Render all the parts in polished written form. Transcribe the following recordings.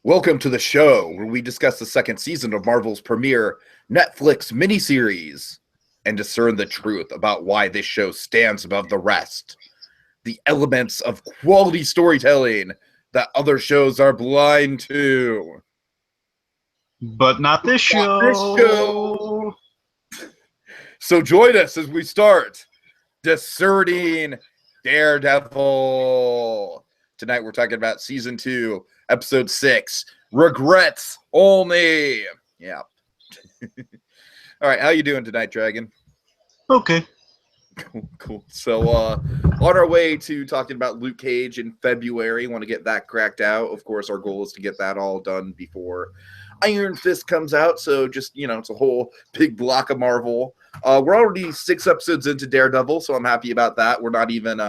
Welcome to the show where we discuss the second season of Marvel's premiere Netflix miniseries and discern the truth about why this show stands above the rest. The elements of quality storytelling that other shows are blind to. But not this show. Not this show. So join us as we start Discerning Daredevil. Tonight we're talking about Season 2, Episode 6, Regrets Only. Yeah. All right, how you doing tonight, Dragon? Okay. Cool. So on our way to talking about Luke Cage in February, want to get that cracked out. Of course, our goal is to get that all done before Iron Fist comes out. So just, it's a whole big block of Marvel. We're already 6 episodes into Daredevil, so I'm happy about that. We're not even...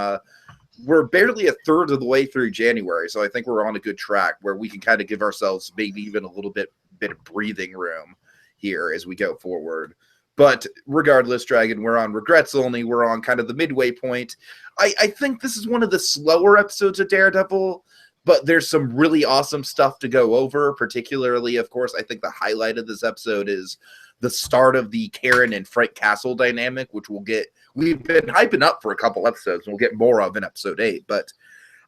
we're barely a third of the way through January, so I think we're on a good track where we can kind of give ourselves maybe even a little bit of breathing room here as we go forward. But regardless, Dragon, we're on Regrets Only. We're on kind of the midway point. I think this is one of the slower episodes of Daredevil, but there's some really awesome stuff to go over. Particularly, of course, I think the highlight of this episode is the start of the Karen and Frank Castle dynamic, which we've been hyping up for a couple episodes, and we'll get more of in episode 8. But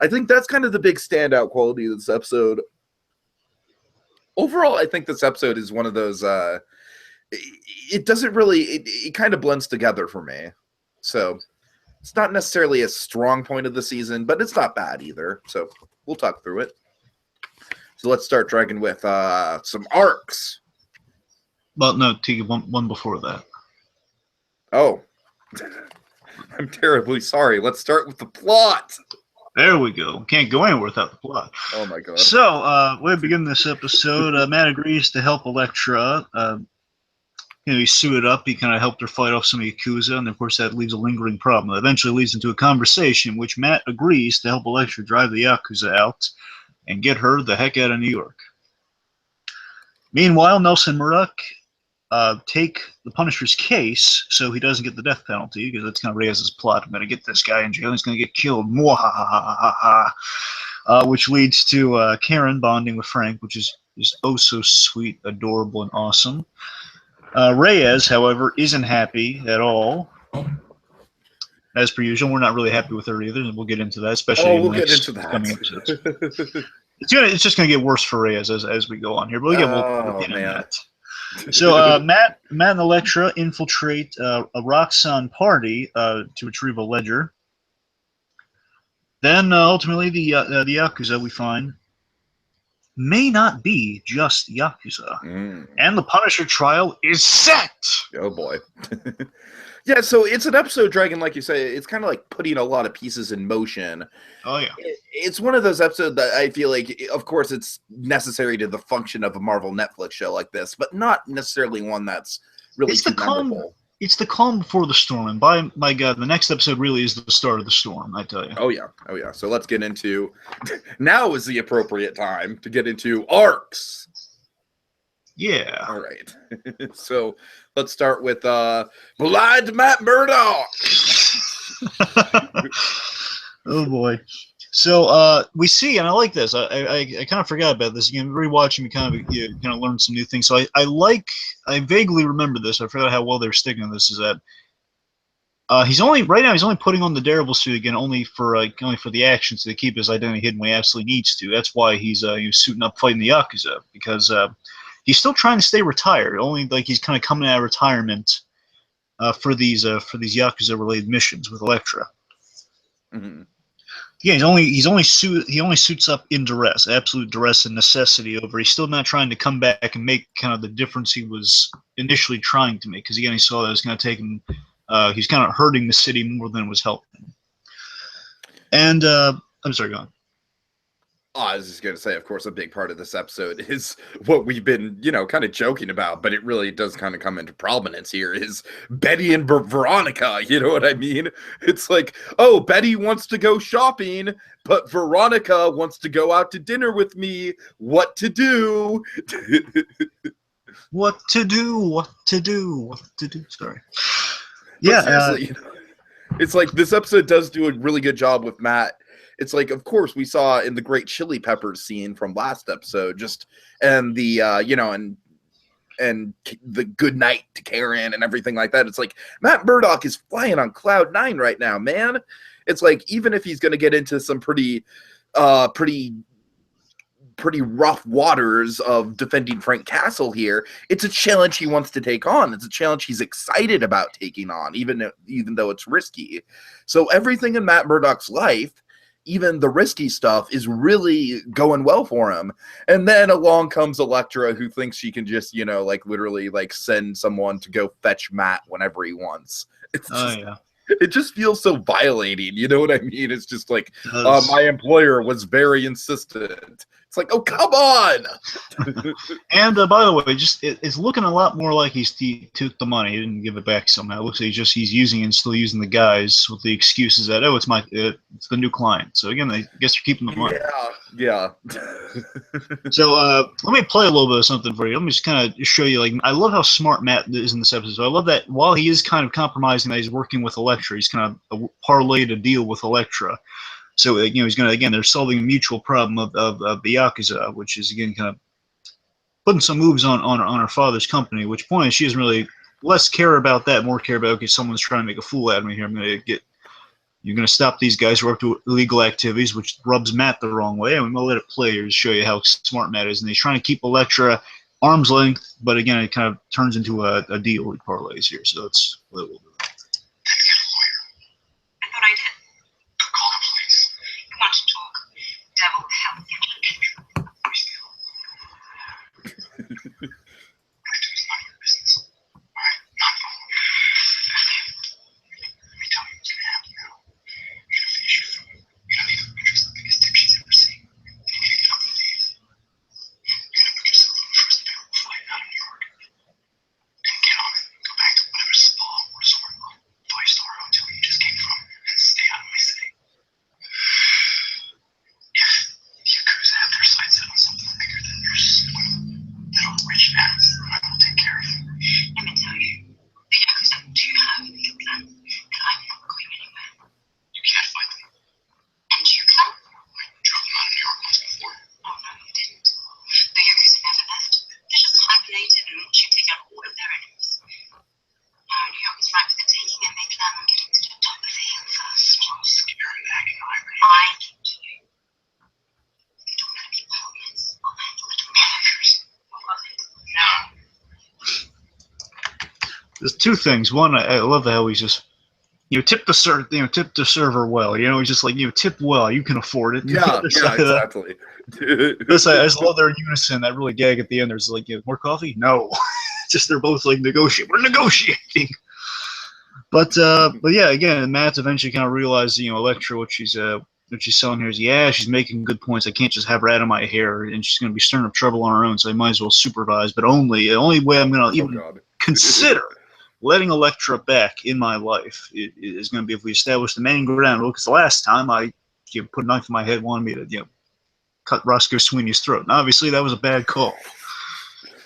I think that's kind of the big standout quality of this episode. Overall, I think this episode is one of those, it doesn't really, it kind of blends together for me. So it's not necessarily a strong point of the season, but it's not bad either. So we'll talk through it. So let's start, Dragon, with some arcs. Well, no, Tiki, one before that. Oh. I'm terribly sorry. Let's start with the plot. There we go. Can't go anywhere without the plot. Oh, my God. So, we begin this episode. Matt agrees to help Elektra. He's suited up. He kind of helped her fight off some Yakuza, and of course that leaves a lingering problem. That eventually leads into a conversation in which Matt agrees to help Elektra drive the Yakuza out and get her the heck out of New York. Meanwhile, Nelson Murdock take the Punisher's case so he doesn't get the death penalty, because that's kind of Reyes' plot. I'm going to get this guy in jail. He's going to get killed. Which leads to Karen bonding with Frank, which is oh so sweet, adorable, and awesome. Reyes, however, isn't happy at all. As per usual, we're not really happy with her either, and we'll get into that, especially in the next coming episodes. It's just going to get worse for Reyes as we go on here, but we'll get into that. So Matt and Elektra infiltrate a Roxxon party to retrieve a ledger. Then ultimately the Yakuza, we find, may not be just Yakuza. And the Punisher trial is set! Oh boy. Yeah, so it's an episode, Dragon, like you say. It's kind of like putting a lot of pieces in motion. Oh, yeah. It's one of those episodes that I feel like, of course, it's necessary to the function of a Marvel Netflix show like this, but not necessarily one that's really too memorable. It's the calm before the storm, and by my God, the next episode really is the start of the storm, I tell you. Oh, yeah. So let's get into... Now is the appropriate time to get into arcs. Yeah. All right. So let's start with Blind Matt Murdock. Oh boy. So we see, and I like this. I kind of forgot about this. Again, rewatching, you kind of learn some new things. So I vaguely remember this. I forgot how well they're sticking to this. Is that he's only putting on the Daredevil suit again only for the action, so to keep his identity hidden when he absolutely needs to. That's why he's suiting up fighting the Yakuza, because he's still trying to stay retired. Only like he's kind of coming out of retirement for these Yakuza related missions with Elektra. Mm-hmm. Yeah, he only suits up in duress, absolute duress and necessity over. He's still not trying to come back and make kind of the difference he was initially trying to make, because again he saw that it was going to take him. He's kind of hurting the city more than it was helping. And I'm sorry, go on. I was just going to say, of course, a big part of this episode is what we've been, kind of joking about, but it really does kind of come into prominence here, is Betty and Veronica, you know what I mean? It's like, oh, Betty wants to go shopping, but Veronica wants to go out to dinner with me. What to do? What to do? Sorry. Yeah. It's like this episode does do a really good job with Matt it's like, of course, we saw in the Great Chili Peppers scene from last episode, just and the you know, and the good night to Karen and everything like that. It's like Matt Murdock is flying on cloud 9 right now, man. It's like, even if he's going to get into some pretty rough waters of defending Frank Castle here, it's a challenge he wants to take on. It's a challenge he's excited about taking on, even though it's risky. So everything in Matt Murdock's life, even the risky stuff, is really going well for him. And then along comes Elektra, who thinks she can just, you know, like literally like send someone to go fetch Matt whenever he wants. It's just, it just feels so violating. You know what I mean? It's just like, my employer was very insistent. It's like, oh, come on. And by the way, it's looking a lot more like he took the money. He didn't give it back somehow. It looks like he's using and still using the guys with the excuses that, oh, it's the new client. So again, I guess they're keeping the money. Yeah. So let me play a little bit of something for you. Let me just kind of show you. Like, I love how smart Matt is in this episode. So I love that while he is kind of compromising that he's working with Elektra, he's kind of parlayed a deal with Elektra. So, you know, he's going to, again, they're solving a mutual problem of the Yakuza, which is, again, kind of putting some moves on her father's company, which point she doesn't really less care about that, more care about, okay, someone's trying to make a fool out of me here. You're going to stop these guys who are up to illegal activities, which rubs Matt the wrong way. And we're going to let it play here to show you how smart Matt is. And he's trying to keep Elektra arm's length, but again, it kind of turns into a deal he parlays here. So that's a little bit. Want to talk devil health. It's not your business. All right, not your Let me tell you what's going to happen now. You're going to finish your food. You're going to leave the waitress the biggest tip she's ever seen. And you're going to get up and leave. You're going to book yourself on the first available flight out of New York. And get on it. Go back to whatever spa or resort or 5-star hotel you just came from and stay out of my city. Yakuza have their sights set on something bigger than yours. Little rich hands, I will take care of you. Let me tell you, the Yakuza do have a big plan, and I'm not going anywhere. You can't fight them. And you can? I drove them out of New York once before. Oh, no, you didn't. The Yakuza never left. They're just hibernated and watch you take out all of their enemies. Now, New York is ripe for the taking, and they plan on getting to the top of the hill first. I'll skip your neck and hibernate. I can do it. You don't want to be partners. I'll handle it with managers. No. There's two things. One, I love how he's just, tip the server well. He's just like, tip well. You can afford it. Yeah, exactly. This, I just love their unison. That really gag at the end. There's like, more coffee? No. Just they're both like negotiating. We're negotiating. But yeah, again, Matt's eventually kind of realized, Elektra, what she's selling here is, she's making good points. I can't just have her out of my hair, and she's going to be stirring up trouble on her own. So I might as well supervise. But the only way I'm going to even consider letting Elektra back in my life is going to be if we establish the main ground rule. Because the last time I put a knife in my head, wanted me to cut Roscoe Sweeney's throat. And obviously that was a bad call.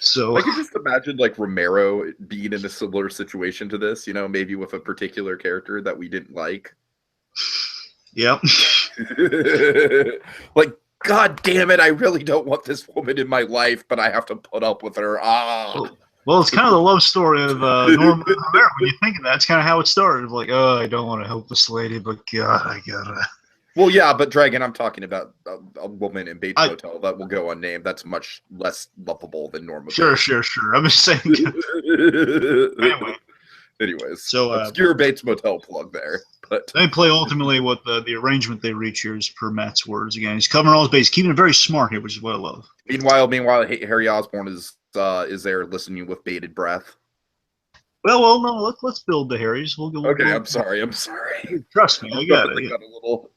So I could just imagine like Romero being in a similar situation to this, maybe with a particular character that we didn't like. Yep. Like, God damn it, I really don't want this woman in my life, but I have to put up with her. Well, it's kind of the love story of Norman Romero. When you think of that, it's kind of how it started. Of like, oh, I don't want to help this lady, but God, I gotta. Well, yeah, but Dragon, I'm talking about a woman in Bates Motel that will go unnamed. That's much less lovable than Norma. Sure. I'm just saying. Anyways, so obscure Bates Motel plug there. But they play ultimately what the arrangement they reach here is per Matt's words. Again, he's covering all his bases, keeping it very smart here, which is what I love. Meanwhile, Harry Osborn is there listening with bated breath. Well, no. Let's build the Harrys. Okay, I'm sorry. Trust me, I got it. Got a little.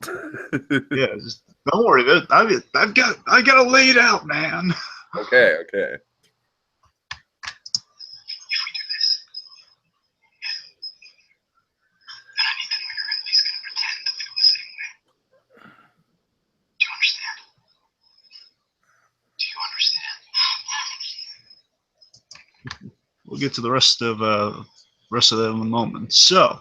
Yeah, just don't worry. I got to lay it out, man. Okay. If we do this, then I need to know you're at least going to pretend to feel the same way. Do you understand? We'll get to the rest of that in a moment. So,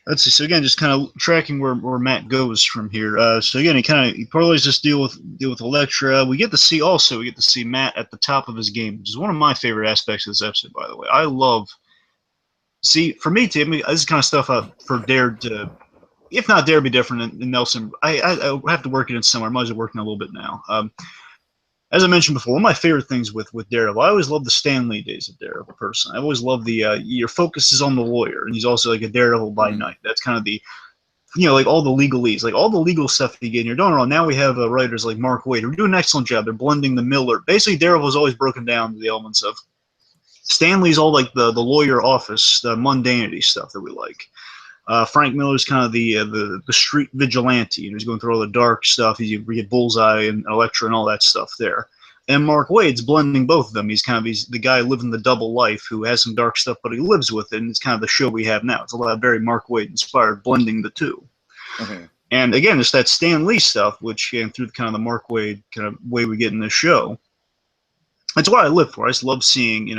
Let's see. So again, just kind of tracking where Matt goes from here. So again, he parlays this deal with Elektra. We get to see Matt at the top of his game, which is one of my favorite aspects of this episode. By the way, I love. See, for me, Tim, this is kind of stuff for Dare to, if not Dare, be different than Nelson. I have to work it in somewhere. I might as well working a little bit now. As I mentioned before, one of my favorite things with Daredevil, I always loved the Stan Lee days of Daredevil person. I always loved the your focus is on the lawyer, and he's also like a Daredevil by night. That's kind of the, like all the legalese, like all the legal stuff you get in here. Don't get me wrong, now we have writers like Mark Waid who do an excellent job. They're blending the Miller. Basically, Daredevil is always broken down to the elements of Stan Lee's all like the lawyer office, the mundanity stuff that we like. Frank Miller's kind of the street vigilante. He's going through all the dark stuff. You get Bullseye and Elektra and all that stuff there. And Mark Waid's blending both of them. He's the guy living the double life who has some dark stuff, but he lives with it. And it's kind of the show we have now. It's a lot of very Mark Waid inspired, blending the two. Mm-hmm. And again, it's that Stan Lee stuff, which came through kind of the Mark Waid kind of way we get in this show. That's what I live for. I just love seeing,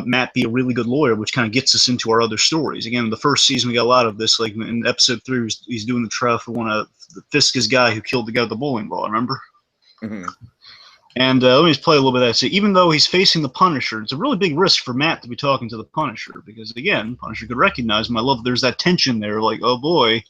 Matt be a really good lawyer, which kind of gets us into our other stories. Again, in the first season, we got a lot of this. Like in episode 3, he's doing the trial for one of the Fiska's guy who killed the guy with the bowling ball. Remember? Mm-hmm. And let me just play a little bit of that. So even though he's facing the Punisher, it's a really big risk for Matt to be talking to the Punisher because, again, Punisher could recognize him. I love there's that tension there. Like, oh boy.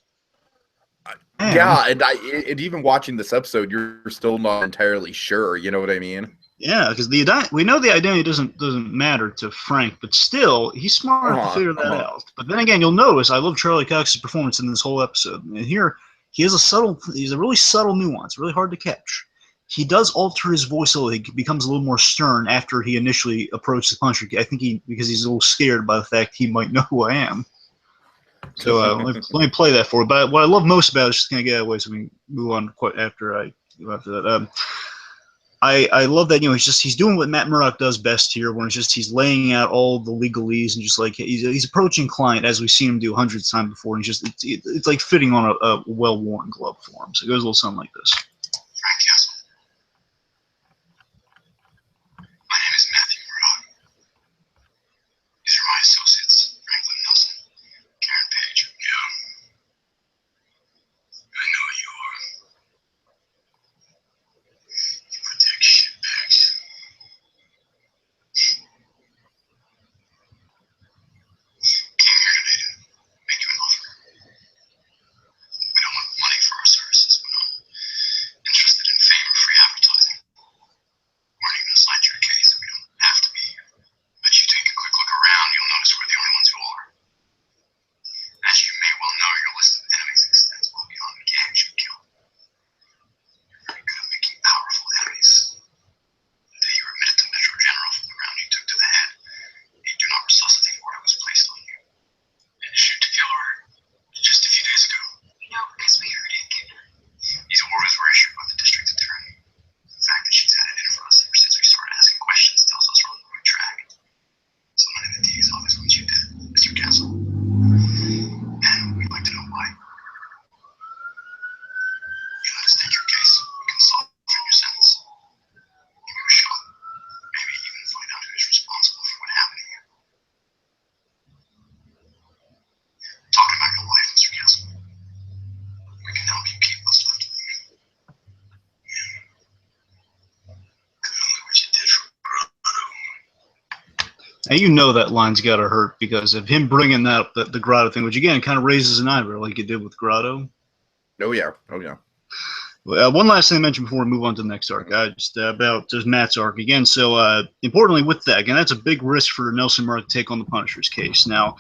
Man. Yeah, and even watching this episode, you're still not entirely sure. You know what I mean? Yeah, because we know the identity doesn't matter to Frank, but still, he's smart enough to figure that out. But then again, you'll notice I love Charlie Cox's performance in this whole episode. And here, he's a really subtle nuance, really hard to catch. He does alter his voice a little. He becomes a little more stern after he initially approached the Punisher. I think because he's a little scared by the fact he might know who I am. So let me play that for you. But what I love most about it is just going to get away so we can move on quite after that. I love that, he's doing what Matt Murdock does best here, when he's laying out all the legalese and just like he's approaching client as we've seen him do hundreds of times before, and it's like fitting on a well-worn glove for him. So it goes a little something like this. Frank Castle. My name is Matthew Murdock. These are my associates, Franklin Nelson, Karen Page. I know who you are. You protect shitbags. Came here today to make you an offer. We don't want money for our services. We're not interested in fame or free advertising. We weren't even assigned your case. We don't have to be here. But you take a quick look around, you'll notice we're the only ones who are. As you may well know, your list of enemies extends well beyond the gangs you killed. You're very good at making powerful enemies. The day you were admitted to Metro General from the round you took to the head, a do not resuscitate order was placed on you. And a shoot to kill order just a few days ago. No, because we heard it. These orders were issued by the district attorney. The fact that she's had it in for us ever since we started asking questions tells us we're on the right track. Someone in the DA's office wants you dead, Mr. Castle. And we'd like to know why. You let us take your case. We can soften your sentence. Give you a shot. Maybe even find out who's responsible for what happened to you. Talking about your life, Mr. Castle. We can help you keep what's left of you. Only what you did for Grotto. And you know that line's got to hurt because of him bringing that the Grotto thing, which again kind of raises an eyebrow like it did with Grotto. Oh yeah. One last thing I mentioned before we move on to the next arc, just Matt's arc again. So importantly with that, again, that's a big risk for Nelson Murdock to take on the Punisher's case. Now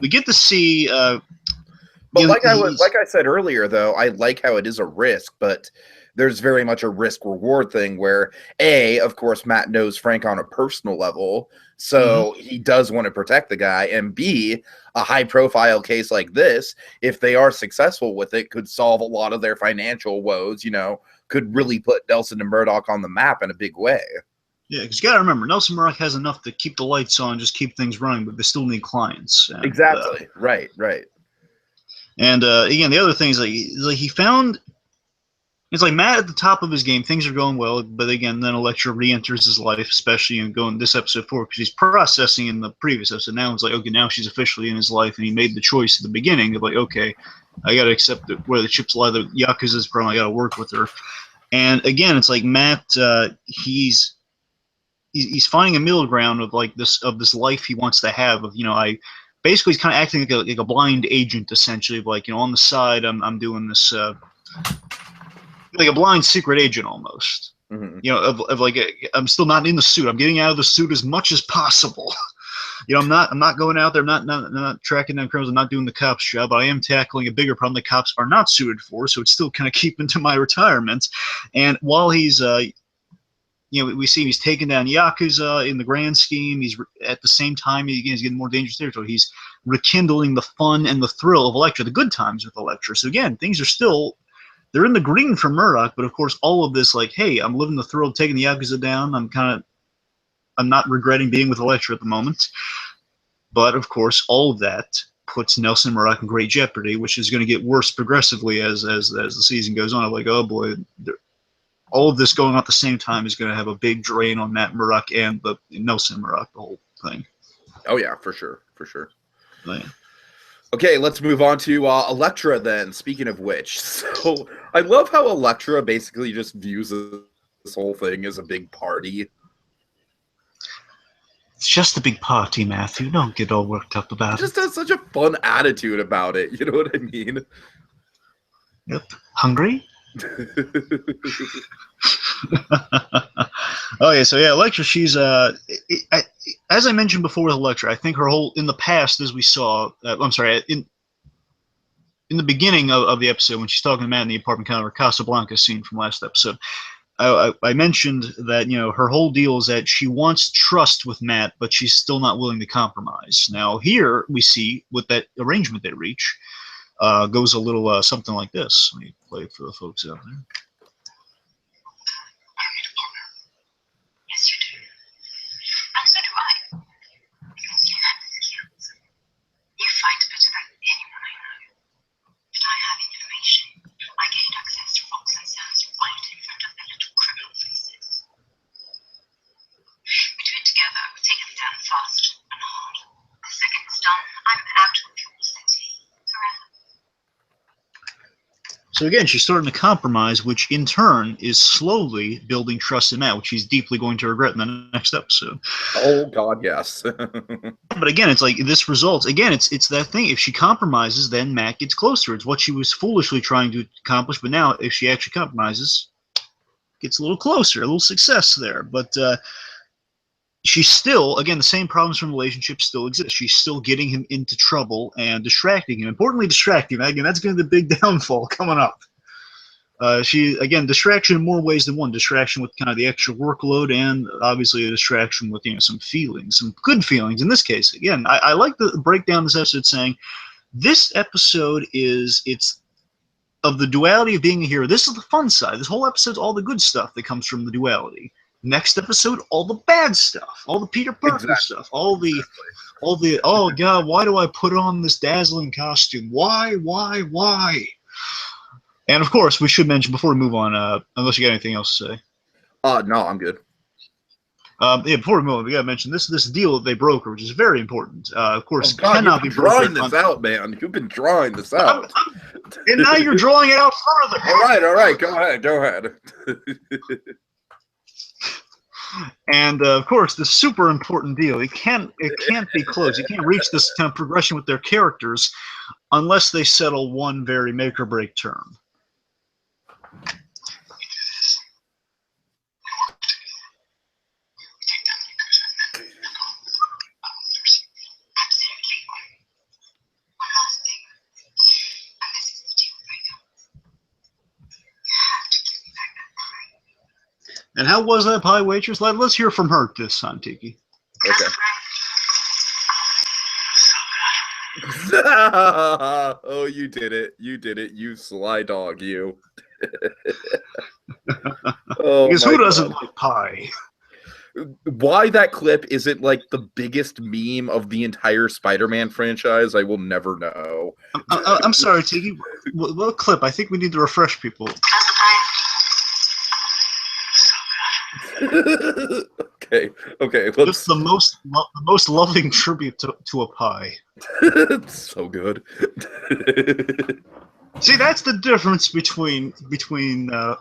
we get to see. But like I said earlier, though, I like how it is a risk, but there's very much a risk-reward thing where, A, of course, Matt knows Frank on a personal level, so he does want to protect the guy, and B, a high-profile case like this, if they are successful with it, could solve a lot of their financial woes, could really put Nelson and Murdock on the map in a big way. Yeah, because you got to remember, Nelson Murdock has enough to keep the lights on, just keep things running, but they still need clients. And, exactly. Right. And again, the other thing is like he found, It's like Matt at the top of his game, things are going well, but again, then Elektra re-enters his life, especially going this episode 4, because he's processing in the previous episode. Now it's like, okay, now she's officially in his life, and he made the choice at the beginning of like, okay, I got to accept that where the chips lie, the Yakuza's problem, I got to work with her. And again, it's like Matt, he's finding a middle ground of like this life he wants to have. Of basically he's kind of acting like a blind agent essentially. Of like on the side, I'm doing this. Like a blind secret agent almost, of like I'm still not in the suit. I'm getting out of the suit as much as possible. I'm not going out there. I'm not tracking down criminals. I'm not doing the cops' job. But I am tackling a bigger problem the cops are not suited for. So it's still kind of keeping to my retirement. And while he's we see he's taking down Yakuza in the grand scheme. He's at the same time he's getting more dangerous territory. He's rekindling the fun and the thrill of Elektra, the good times with Elektra. So again, things are still. They're in the green for Murdock, but of course, all of this, like, hey, I'm living the thrill of taking the Yakuza down. I'm not regretting being with Elektra at the moment. But of course, all of that puts Nelson Murdock in great jeopardy, which is going to get worse progressively as the season goes on. I'm like, oh boy, all of this going on at the same time is going to have a big drain on Matt Murdock and Nelson Murdock, the whole thing. Oh yeah, for sure. Right. Okay, let's move on to Elektra then, speaking of which. So I love how Elektra basically just views this whole thing as a big party. It's just a big party, Matthew. Don't get all worked up about it. Just has such a fun attitude about it, you know what I mean? Yep. Hungry? Oh yeah, so yeah, Elektra, she's as I mentioned before with Elektra, I think her whole in the past, as we saw, in the beginning of the episode when she's talking to Matt in the apartment, kind of her Casablanca scene from last episode, I mentioned that her whole deal is that she wants trust with Matt, but she's still not willing to compromise. Now here we see with that arrangement they reach goes a little something like this. Let me play it for the folks out there. Fast and hard. The second it's done, I'm out of your city forever. So again, she's starting to compromise, which in turn is slowly building trust in Matt, which he's deeply going to regret in the next episode. Oh God, yes. But again, it's like this results. Again, it's that thing. If she compromises, then Matt gets closer. It's what she was foolishly trying to accomplish. But now, if she actually compromises, gets a little closer, a little success there. But she's still, again, the same problems from relationships still exist. She's still getting him into trouble and distracting him. Importantly, distracting him. Again, that's going to be the big downfall coming up. Distraction in more ways than one. Distraction with kind of the extra workload, and obviously a distraction with some feelings, some good feelings. In this case, again, I like the breakdown this episode saying this episode it's of the duality of being a hero. This is the fun side. This whole episode's all the good stuff that comes from the duality. Next episode, all the bad stuff, all the Peter Parker stuff, all the oh God, why do I put on this dazzling costume? Why? And of course, we should mention before we move on, unless you got anything else to say. No, I'm good. Before we move on, we got to mention this deal that they broker, which is very important. Of course, cannot be drawing this out, man. You've been drawing this out, and now you're drawing it out further. All right, go ahead. And of course, the super important deal. It can't be closed. You can't reach this kind of progression with their characters unless they settle one very make or break term. And how was that pie, waitress? Let's hear from her this time, Tiki. Okay. Oh, you did it. You sly dog, you. Oh, because who doesn't like pie? Why that clip isn't like the biggest meme of the entire Spider-Man franchise, I will never know. I'm sorry, Tiki. What clip? I think we need to refresh people. How's the pie? Okay. Just the most loving tribute to a pie. So good. See, that's the difference between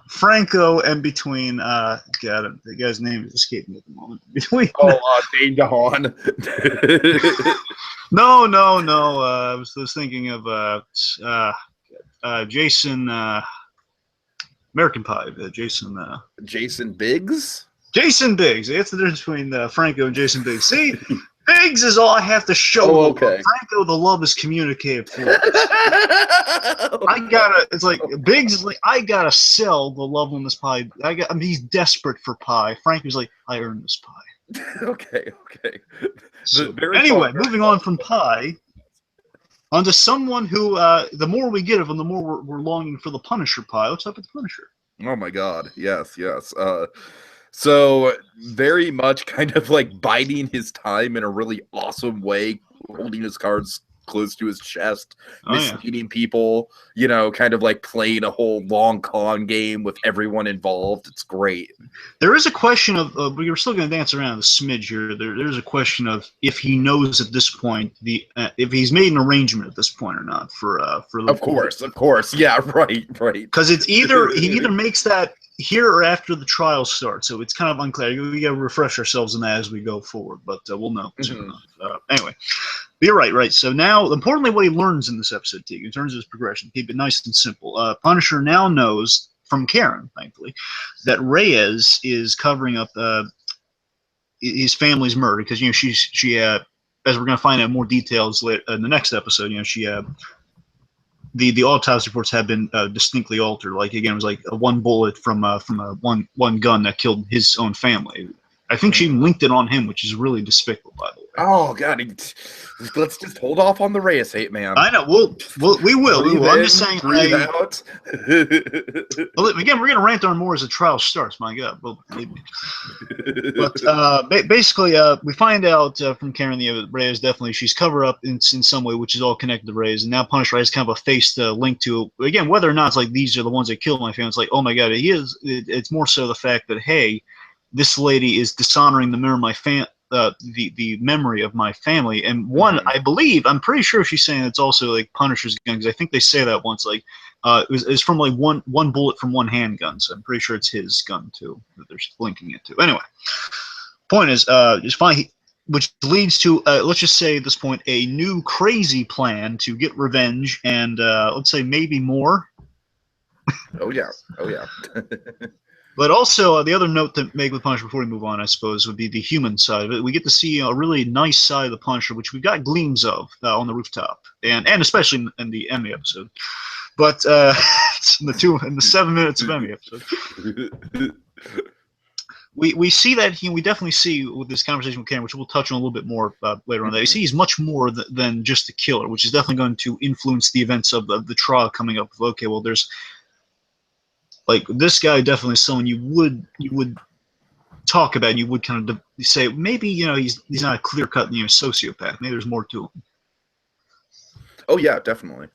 Franco and between God, the guy's name is escaping me at the moment. Between Dane DeHaan. No. I was thinking of Jason, American Pie. Jason Biggs. Jason Biggs. That's the difference between Franco and Jason Biggs. See, Biggs is all I have to show. Oh, okay. Franco, the love is communicated for. It's like Biggs is like, I gotta sell the love on this pie. He's desperate for pie. Franco's like, I earned this pie. Okay. So, anyway, moving on from pie, onto someone who, the more we get of him, the more we're longing for the Punisher pie. What's up with the Punisher? Oh my God! Yes. So very much kind of like biding his time in a really awesome way, holding his cards close to his chest, misleading people, kind of like playing a whole long con game with everyone involved. It's great. There is a question of, we're still going to dance around a smidge here. There's a question of if he knows at this point, if he's made an arrangement at this point or not for Of course. Yeah, right. Because it's he either makes that here or after the trial starts, so it's kind of unclear. We got to refresh ourselves on that as we go forward, but we'll know soon enough. Anyway, but you're right. So now, importantly, what he learns in this episode, Teague, in terms of his progression, keep it nice and simple. Punisher now knows from Karen, thankfully, that Reyes is covering up his family's murder because she as we're going to find out more details later in the next episode. She the autopsy reports have been distinctly altered. Like again, it was like a one bullet from a one gun that killed his own family. I think she linked it on him, which is really despicable, by the way. Oh God, let's just hold off on the Reyes hate, man. I know. We will. I'm just saying. Out. Well, again, we're gonna rant on more as the trial starts. My God, well, believe me. But basically, we find out from Karen the Reyes definitely she's covered up in some way, which is all connected to Reyes, and now Punisher has kind of a face to link to. Again, whether or not it's like these are the ones that killed my family, it's like, oh my God, he is. It's more so the fact that hey, this lady is dishonoring the memory of the memory of my family. And one, I believe, I'm pretty sure she's saying it's also like Punisher's gun, because I think they say that once, like it's from like one bullet from one handgun. So I'm pretty sure it's his gun too that they're linking it to. Anyway, point is, it's fine. Which leads to, let's just say at this point, a new crazy plan to get revenge and let's say maybe more. Oh yeah. But also, the other note to make with Punisher before we move on, I suppose, would be the human side of it. We get to see a really nice side of the Punisher, which we got gleams of on the rooftop, and especially in the Emmy episode. But in the 7 minutes of Emmy episode, we see that we definitely see with this conversation with Karen, which we'll touch on a little bit more later on. That you see he's much more than just a killer, which is definitely going to influence the events of the trial coming up. Okay, well, there's. Like this guy definitely is someone you would talk about and you would kind of say maybe he's not a clear cut sociopath. Maybe there's more to him. Oh yeah, definitely.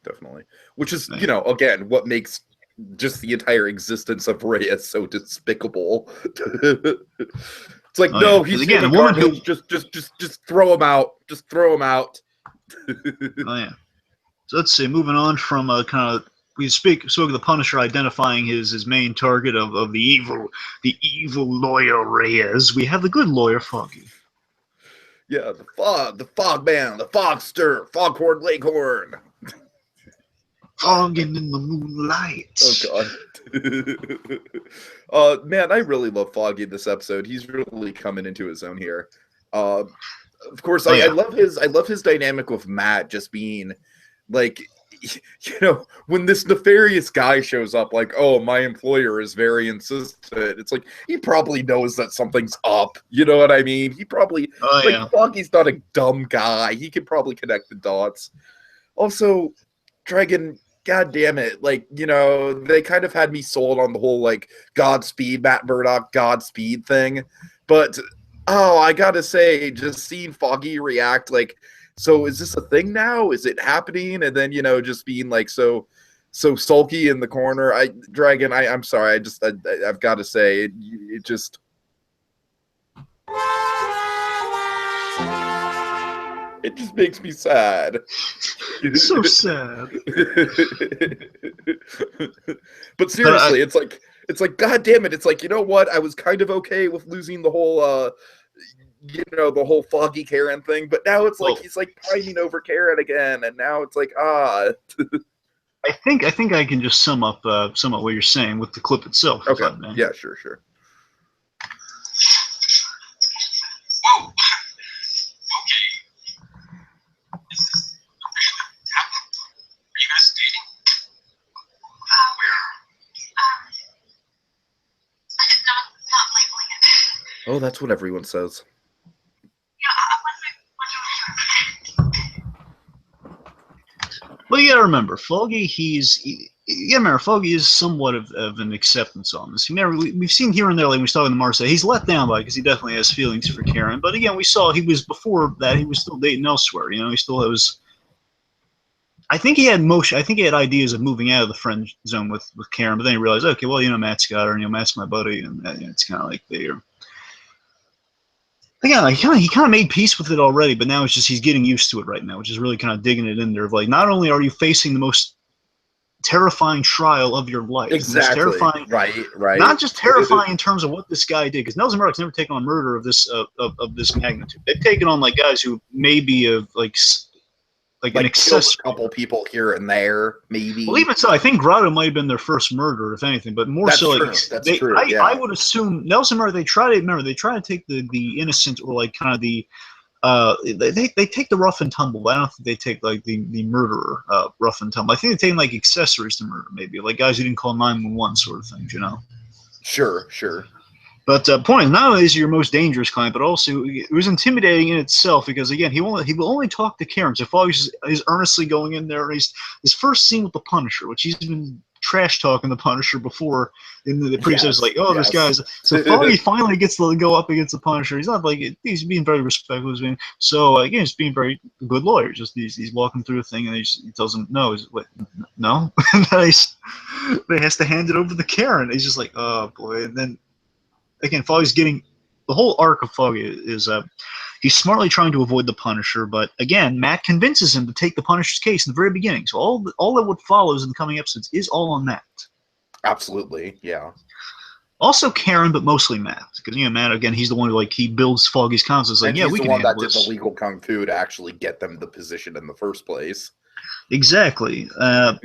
Which is again what makes just the entire existence of Reyes so despicable. It's like he's again a woman who just throw him out. Just throw him out. Oh yeah. So let's see. Moving on from kind of. We spoke of the Punisher identifying his main target of the evil lawyer Reyes. We have the good lawyer Foggy. Yeah, the fog man, the fogster, foghorn leghorn. Fogging in the moonlight. Oh God. Man, I really love Foggy this episode. He's really coming into his own here. Of course, I love his dynamic with Matt just being like. When this nefarious guy shows up, like, oh, my employer is very insistent. It's like he probably knows that something's up. You know what I mean? He probably Foggy's not a dumb guy. He can probably connect the dots. Also, Dragon, God damn it, they kind of had me sold on the whole Godspeed Matt Murdock Godspeed thing, but I gotta say, just seeing Foggy react so is this a thing now? Is it happening? And then, just being so sulky in the corner. I'm sorry. I've got to say it just, It just makes me sad. So sad. But seriously, it's like, God damn it! It's like, you know what? I was kind of okay with losing the whole, the whole Foggy Karen thing, but now it's like he's like pining over Karen again, and now it's like, I think I can just sum up what you're saying with the clip itself. Okay. Yeah. Sure. Whoa! Okay. Is this officially happening? Are you guys dating? Not labeling it. Oh, that's what everyone says. Well, you gotta remember, Foggy. Foggy is somewhat of an acceptance on this. We've seen here and there, like we saw in the Marseille, he's let down by it because he definitely has feelings for Karen. But again, we saw before that he was still dating elsewhere. He still was. I think he had ideas of moving out of the friend zone with Karen, but then he realized, okay, well, Matt's got her, and Matt's my buddy, and it's kind of like they're. Again, he kind of made peace with it already, but now it's just he's getting used to it right now, which is really kind of digging it in there. Of like, not only are you facing the most terrifying trial of your life, Exactly. Terrifying, right. Not just terrifying in terms of what this guy did, because Nelson Murdock's never taken on murder of this magnitude. They've taken on like guys who maybe have like an accessory. A couple people here and there, maybe. Well, even so, I think Grotto might have been their first murder, if anything. But more That's so, true. like That's true. Yeah. I would assume Nelson Murdock. They try to take the innocent, or like kind of the. They take the rough and tumble, but I don't think they take like the murderer rough and tumble. I think they take like accessories to murder, maybe like guys who didn't call 911 sort of things, Sure. But point is, not only is he your most dangerous client, but also it was intimidating in itself because again, he will only talk to Karen. So Foggy's is earnestly going in there. His first scene with the Punisher, which he's been trash talking the Punisher before in the previous, like, oh, this guy's. So Foggy finally gets to go up against the Punisher. He's not like he's being very respectful. So again, he's being very good lawyer. Just he's walking through a thing and he tells him no. He's like, no, and then he has to hand it over to Karen. He's just like, oh boy, and then. Again, Foggy's getting the whole arc of Foggy is he's smartly trying to avoid the Punisher, but again, Matt convinces him to take the Punisher's case in the very beginning. So all that what follows in the coming episodes is all on Matt. Absolutely, yeah. Also Karen, but mostly Matt, because Matt again, he's the one who he builds Foggy's confidence. Like, and we can handle that this. Did the legal kung fu to actually get them the position in the first place. Exactly. And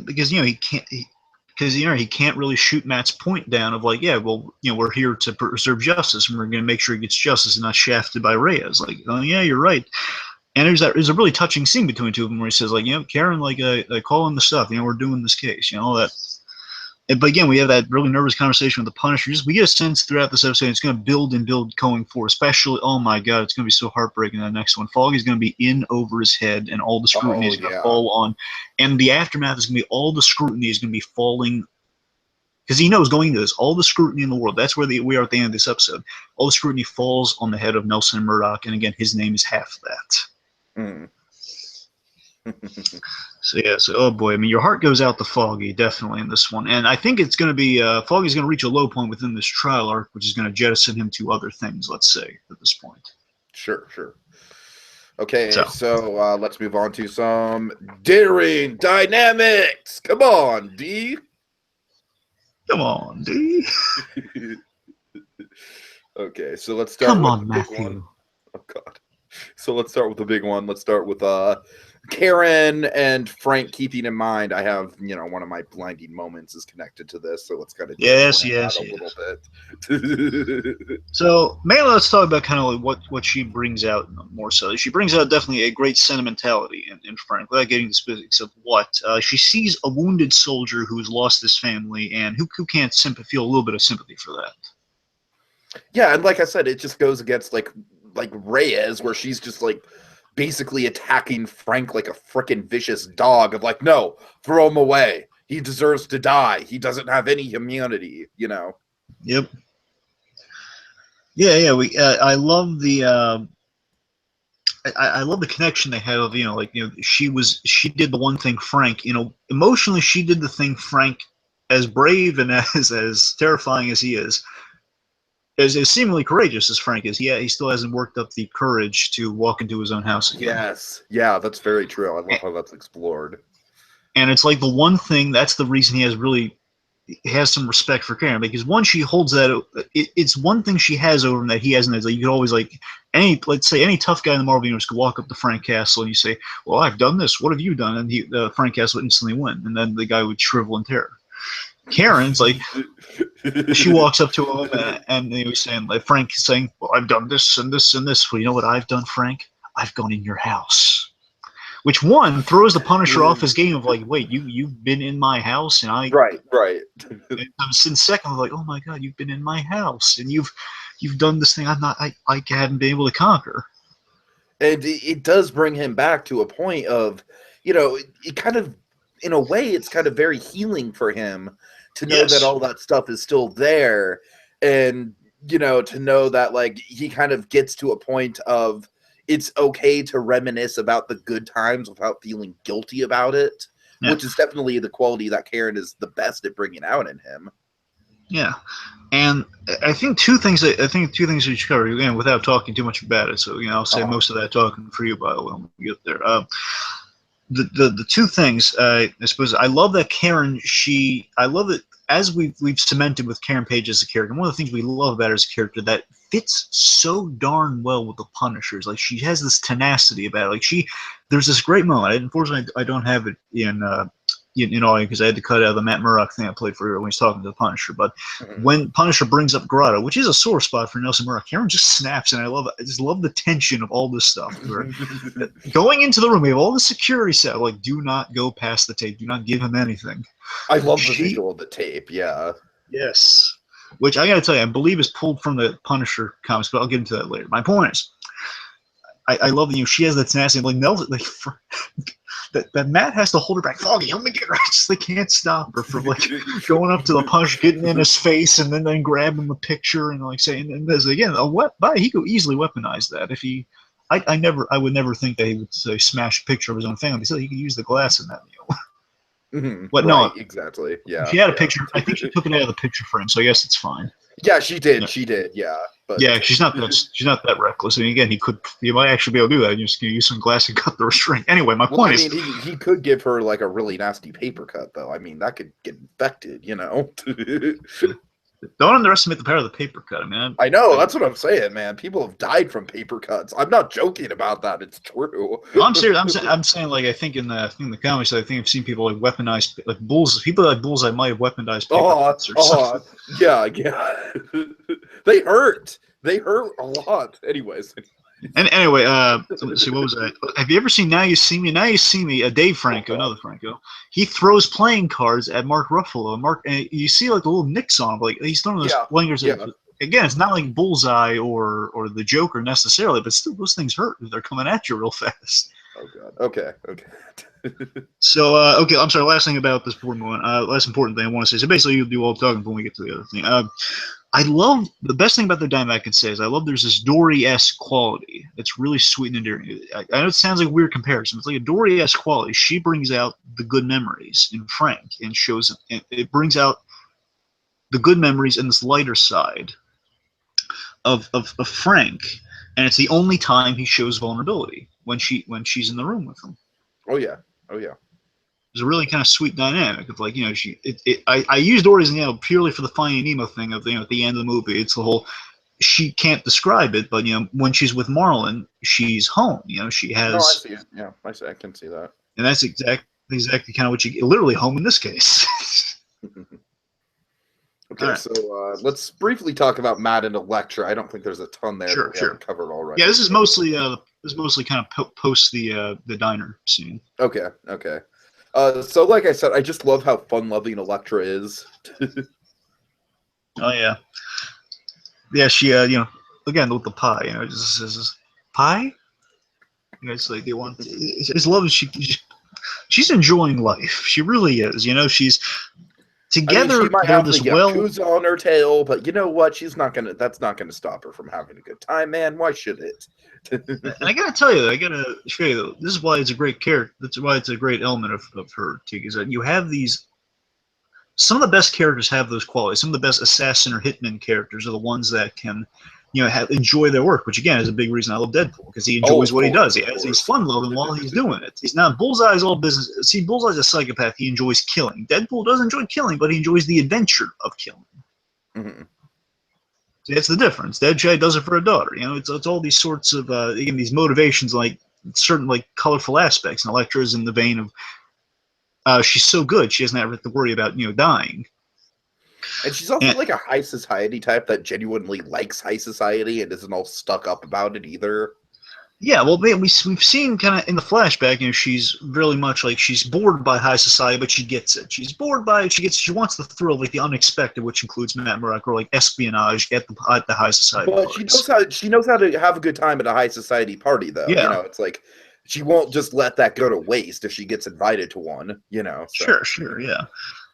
because he can't. Because he can't really shoot Matt's point down of like, we're here to preserve justice and we're going to make sure he gets justice and not shafted by Reyes. Like, oh yeah, you're right. And there's a really touching scene between the two of them where he says like, Karen, call in the stuff. We're doing this case. All that. But again, we have that really nervous conversation with the Punisher. We get a sense throughout this episode it's going to build and build going forward. Especially, oh my God, it's going to be so heartbreaking. That next one, Foggy's going to be in over his head, and all the scrutiny is going to fall on. And the aftermath is going to be all the scrutiny is going to be falling because he knows going into this, all the scrutiny in the world. That's where we are at the end of this episode. All the scrutiny falls on the head of Nelson Murdock, and again, his name is half that. Mm. So oh boy, your heart goes out to Foggy definitely in this one, and I think it's going to be Foggy's going to reach a low point within this trial arc, which is going to jettison him to other things. Let's say at this point. Sure. Okay, so let's move on to some daring dynamics. Come on, D. Okay, so let's start. Come with on, the big Matthew. one. Oh God. So let's start with the big one. Let's start with Karen and Frank. Keeping in mind, I have one of my blinding moments is connected to this, so let's kind of yes. a little bit. So mainly, let's talk about kind of like what she brings out more so. She brings out definitely a great sentimentality in Frank, without getting the specifics of what she sees a wounded soldier who's lost his family, and who can't feel a little bit of sympathy for that. Yeah, and like I said, it just goes against like Reyes, where she's just like basically attacking Frank like a freaking vicious dog of like, no, throw him away. He deserves to die. He doesn't have any humanity, Yep. Yeah. I love the I love the connection they have. She did the one thing Frank. Emotionally, she did the thing Frank, as brave and as terrifying as he is. as seemingly courageous as Frank is, he still hasn't worked up the courage to walk into his own house again. Yes. Yeah, that's very true. I love how that's explored. And it's like the one thing, that's the reason he has some respect for Karen, because once she holds that, it's one thing she has over him that he hasn't. Is like, you could always, like, let's say any tough guy in the Marvel Universe could walk up to Frank Castle and you say, well, I've done this, what have you done? And Frank Castle would instantly win, and then the guy would shrivel in terror. Karen's like, she walks up to him and he's saying, like, Frank is saying, well, I've done this and this and this. Well, you know what I've done, Frank? I've gone in your house. Which, one, throws the Punisher off his game of, like, wait, you've been in my house, and I... Right. And second, like, oh my God, you've been in my house, and you've done this thing I hadn't been able to conquer. And it does bring him back to a point of, it kind of, in a way, it's kind of very healing for him to know that all that stuff is still there, and, to know that, like, he kind of gets to a point of, it's okay to reminisce about the good times without feeling guilty about it, which is definitely the quality that Karen is the best at bringing out in him. Yeah, and I think two things we should cover, again, without talking too much about it. So, I'll say most of that talking for you, by the way, when we get there. The two things, I suppose, I love that Karen. I love that, as we've cemented with Karen Page as a character. One of the things we love about her as a character that fits so darn well with the Punishers. Like, she has this tenacity about it. Like, there's this great moment. Unfortunately, I don't have it in audio because I had to cut out the Matt Murdock thing I played for her when he's talking to the Punisher. But when Punisher brings up Grotto, which is a sore spot for Nelson Murdock, Karen just snaps, and I love it. I just love the tension of all this stuff. Going into the room, we have all the security set. Like, do not go past the tape. Do not give him anything. I love the visual of the tape. Yeah. Yes. Which I got to tell you, I believe is pulled from the Punisher comics, but I'll get into that later. My point is, I love that she has that tenacity. Like, Nelson, like, that Matt has to hold her back. Foggy, help me get her. They can't stop her from, like, going up to the Punisher, getting in his face, and then grabbing the picture and, like, saying, and there's, again, he could easily weaponize that if he. I would never think that he would say smash a picture of his own family. So he could use the glass in that deal. But right, no, exactly. Yeah. She had a picture. I think she took it out of the picture frame, so I guess it's fine. Yeah, she did. Yeah. She did. Yeah. But yeah, she's not that reckless. I mean, again, he might actually be able to do that. You're just gonna use some glass and cut the restraint. Anyway, my point is, he could give her, like, a really nasty paper cut, though. I mean, that could get infected, Don't underestimate the power of the paper cut. I know, that's what I'm saying, man. People have died from paper cuts. I'm not joking about that. It's true. No, I'm serious. I'm saying, like, I think in the comics, I think I've seen people, like, weaponize, like, people like Bullseye might have weaponized paper cuts or something. Yeah. They hurt. They hurt a lot. Anyways. And anyway, let's see, what was that? Have you ever seen Now You See Me? Now You See Me, Dave Franco, another Franco. He throws playing cards at Mark Ruffalo. And you see, like, the little nicks on him. Like, he's throwing those playing cards. Yeah. Again, it's not like Bullseye or the Joker necessarily, but still, those things hurt. They're coming at you real fast. Oh, God. Okay. So, I'm sorry, last thing about this important one. Last important thing I want to say. So basically, you'll do all the talking when we get to the other thing. I love, the best thing about the Dime I can say is I love there's this Dory-esque quality that's really sweet and endearing. I know it sounds like a weird comparison. It's like a Dory-esque quality. She brings out the good memories in Frank and shows, and it brings out the good memories and this lighter side of Frank, and it's the only time he shows vulnerability when she's in the room with him. Oh yeah. There's a really kind of sweet dynamic of, like, I use Dory as purely for the Finding Nemo thing of, at the end of the movie, it's the whole, she can't describe it, but when she's with Marlon, she's home. She has. No, I see it. Yeah, I can see that. And that's exactly kind of what you get. Literally home in this case. Okay, right. So let's briefly talk about Matt and Elektra. I don't think there's a ton there that we haven't covered already. Yeah, this is mostly kind of post the diner scene. Okay. So like I said, I just love how fun-loving Elektra is. Oh yeah. Yeah, she again with the pie, just pie. It's like they want. It's love. She's enjoying life. She really is. She's together. She might have the Yakuza on her tail, but you know what? That's not gonna stop her from having a good time, man. Why should it? And I gotta tell you, this is why it's a great character. That's why it's a great element of her, Tiki, is that you have these some of the best characters have those qualities. Some of the best assassin or hitman characters are the ones that can, enjoy their work. Which again is a big reason I love Deadpool, because he enjoys what he does. He's fun loving while he's doing it. He's not Bullseye's all business. See, Bullseye's a psychopath. He enjoys killing. Deadpool doesn't enjoy killing, but he enjoys the adventure of killing. Mm-hmm. See, that's the difference. Deadshot does it for a daughter. It's all these sorts of again, these motivations, like certain like colorful aspects. And Elektra is in the vein of she's so good she doesn't have to worry about dying. And she's also like a high society type that genuinely likes high society and isn't all stuck up about it either. Yeah, well, we've seen kind of in the flashback, she's really much like she's bored by high society, but she gets it. She's bored by it. She wants the thrill, like the unexpected, which includes Matt Murdock, or like espionage at the high society. But she knows how to have a good time at a high society party, though. Yeah. It's like she won't just let that go to waste if she gets invited to one. So. Sure, yeah.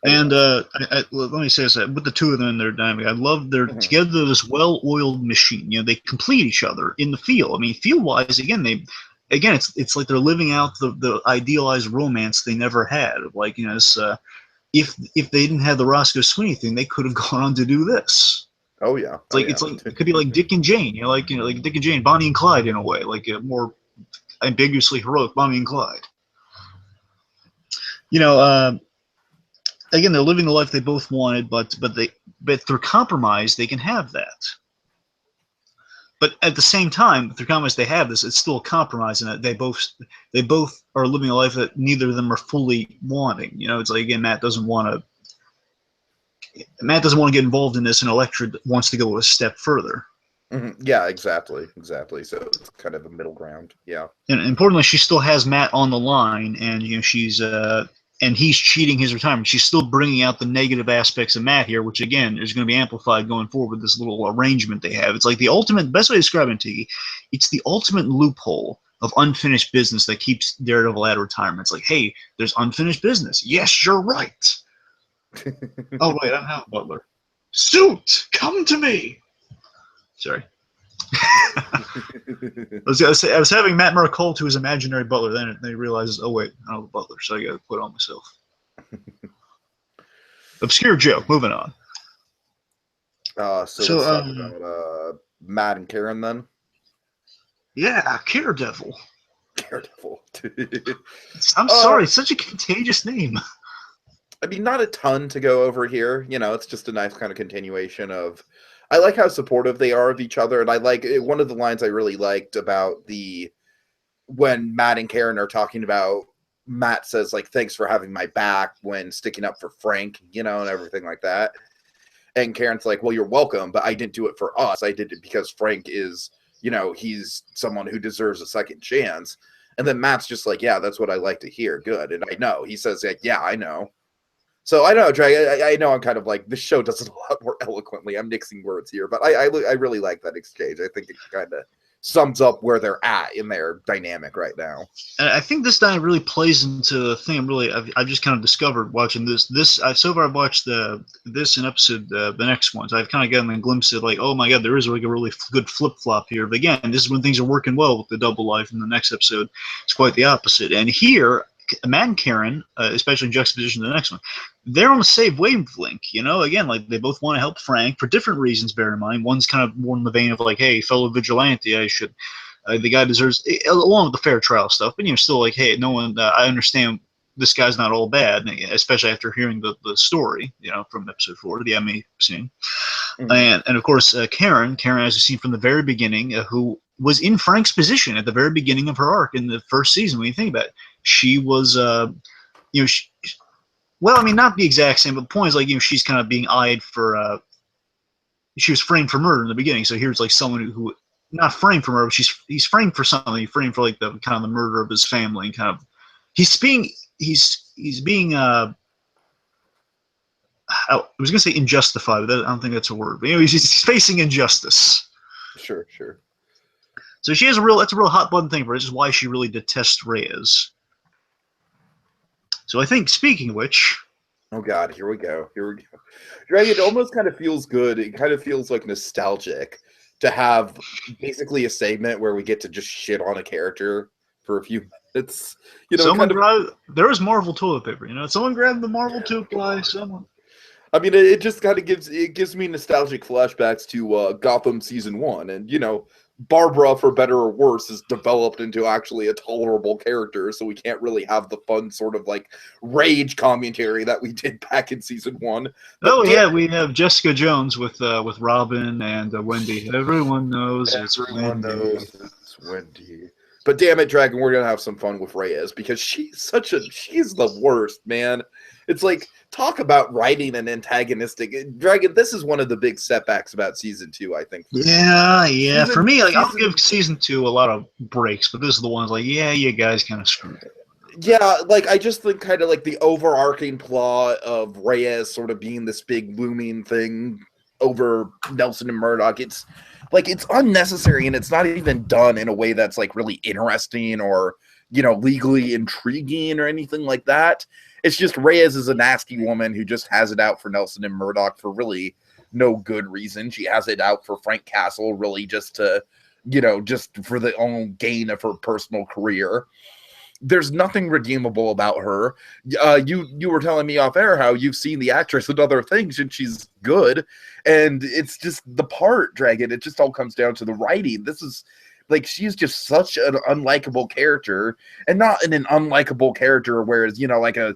And let me say this: with the two of them in their dynamic, I love they're together this well-oiled machine. They complete each other in the field. I mean, field-wise, it's like they're living out the idealized romance they never had. Like, if they didn't have the Roscoe Sweeney thing, they could have gone on to do this. Oh yeah, it could be like Dick and Jane. Like Dick and Jane, Bonnie and Clyde in a way, like a more ambiguously heroic Bonnie and Clyde. Again, they're living the life they both wanted, but through compromise they can have that. But at the same time, through compromise they have this. It's still a compromise, in that they both are living a life that neither of them are fully wanting. It's like, again, Matt doesn't want to get involved in this, and Elektra wants to go a step further. Mm-hmm. Yeah, exactly. So it's kind of a middle ground. Yeah. And importantly, she still has Matt on the line, and she's and he's cheating his retirement. She's still bringing out the negative aspects of Matt here, which again is going to be amplified going forward with this little arrangement they have. It's like the ultimate, best way to describe it, Tiki, it's the ultimate loophole of unfinished business that keeps Daredevil at retirement. It's like, hey, there's unfinished business. Yes, you're right. Oh wait, I don't have a butler. Suit, come to me. Sorry. I was having Matt Murdock call to his imaginary butler, then he realizes, oh wait, I don't have a butler, so I gotta put it on myself. Obscure joke, moving on. So let's talk about Matt and Karen then. Yeah, Daredevil. Daredevil. I'm sorry, it's such a contagious name. I mean, not a ton to go over here. It's just a nice kind of continuation of. I like how supportive they are of each other, and I like one of the lines I really liked about when Matt and Karen are talking about. Matt says like, "Thanks for having my back" when sticking up for Frank, and everything like that. And Karen's like, "Well, you're welcome, but I didn't do it for us. I did it because Frank is, he's someone who deserves a second chance." And then Matt's just like, "Yeah, that's what I like to hear. Good." And I know he says like, "Yeah, I know." So I know, Drag. I know I'm kind of like, this show does it a lot more eloquently. I'm mixing words here, but I really like that exchange. I think it kind of sums up where they're at in their dynamic right now. And I think this dynamic really plays into the thing I've just kind of discovered watching this. So far I've watched this and episode the next one. So I've kind of gotten a glimpse of like, oh my god, there is like a really good flip flop here. But again, this is when things are working well with the double life. In the next episode, it's quite the opposite. And here, Matt and Karen, especially in juxtaposition to the next one, they're on the same wavelength, again, like they both want to help Frank for different reasons, bear in mind. One's kind of more in the vein of like, hey, fellow vigilante, the guy deserves, along with the fair trial stuff, but still like, hey, no one, I understand this guy's not all bad, especially after hearing the story, from episode 4, the MA scene. Mm-hmm. And of course, Karen, as we've seen from the very beginning, who was in Frank's position at the very beginning of her arc in the first season, when you think about it. She was, well, I mean, not the exact same, but the point is, like, she's kind of being eyed for, she was framed for murder in the beginning, so here's, like, someone who not framed for murder, but he's framed for something. He's framed for, like, the kind of the murder of his family, and kind of, he's being, I was going to say injustified, but I don't think that's a word, but, he's facing injustice. Sure. So that's a real hot button thing for her. This is why she really detests Reyes. So I think, speaking of which... Oh god, here we go. Drag, it almost kind of feels good. It kind of feels like nostalgic to have basically a segment where we get to just shit on a character for a few minutes. There was Marvel toilet paper, someone grabbed the Marvel 2 ply, someone... I mean, it just kind of gives me nostalgic flashbacks to Gotham season 1, and Barbara, for better or worse, is developed into actually a tolerable character, so we can't really have the fun sort of like rage commentary that we did back in season 1. But we have Jessica Jones with Robin and Wendy. Everyone knows it's Wendy. But damn it, Dragon, we're gonna have some fun with Reyes because she's the worst, man. It's like, talk about writing an antagonistic Dragon. This is one of the big setbacks about season 2, I think. For me, like, I'll give season 2 a lot of breaks, but this is the ones like, you guys kind of screwed it. Yeah, like, I just think kind of like the overarching plot of Reyes sort of being this big looming thing over Nelson and Murdock. It's like, it's unnecessary, and it's not even done in a way that's like really interesting or, legally intriguing or anything like that. It's just Reyes is a nasty woman who just has it out for Nelson and Murdock for really no good reason. She has it out for Frank Castle, really just to, just for the own gain of her personal career. There's nothing redeemable about her. You were telling me off air how you've seen the actress and other things, and she's good. And it's just the part, Dragon. It just all comes down to the writing. This is like, she's just such an unlikable character, and not in an unlikable character, whereas, like a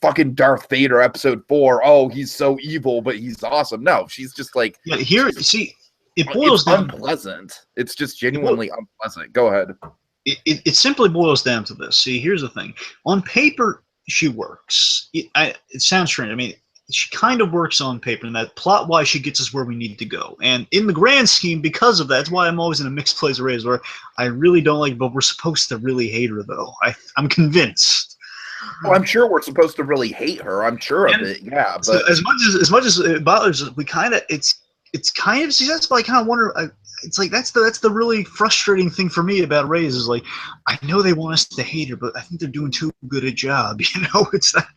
fucking Darth Vader episode 4. Oh, he's so evil, but he's awesome. No, she's just like, it boils down. Unpleasant. It's just genuinely unpleasant. Go ahead. It simply boils down to this. See, here's the thing. On paper, she works. It sounds strange. I mean, she kind of works on paper, and that plot-wise, she gets us where we need to go. And in the grand scheme, because of that, that's why I'm always in a mixed place of Reyes, where I really don't like her, but we're supposed to really hate her, though. I'm convinced. Well, I'm sure we're supposed to really hate her. I'm sure of it. Yeah, but so as much as it bothers us, we kind of it's kind of successful. I kind of wonder. It's like that's the really frustrating thing for me about Reyes is like, I know they want us to hate her, but I think they're doing too good a job. It's that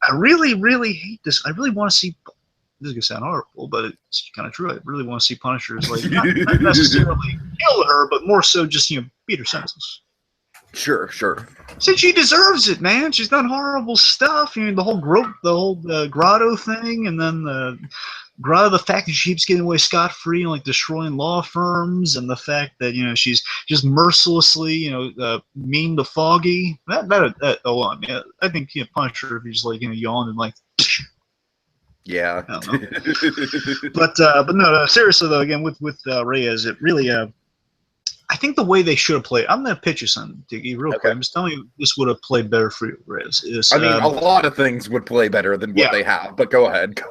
I really, really hate this. I really want to see. This is gonna sound horrible, but it's kind of true. I really want to see Punishers like not necessarily kill her, but more so just beat her senseless. Sure. Since she deserves it, man. She's done horrible stuff. The whole grotto thing, and then the fact that she keeps getting away scot-free and like destroying law firms, and the fact that she's just mercilessly mean to Foggy. That alone, yeah, I think Punisher, if he's like yawned and like. Yeah. I don't know. but no, seriously though, again with Reyes, it really I think the way they should have played. I'm going to pitch you something, Tiki, real quick. I'm just telling you, this would have played better for you, Reyes. I mean, a lot of things would play better than what they have, but go ahead.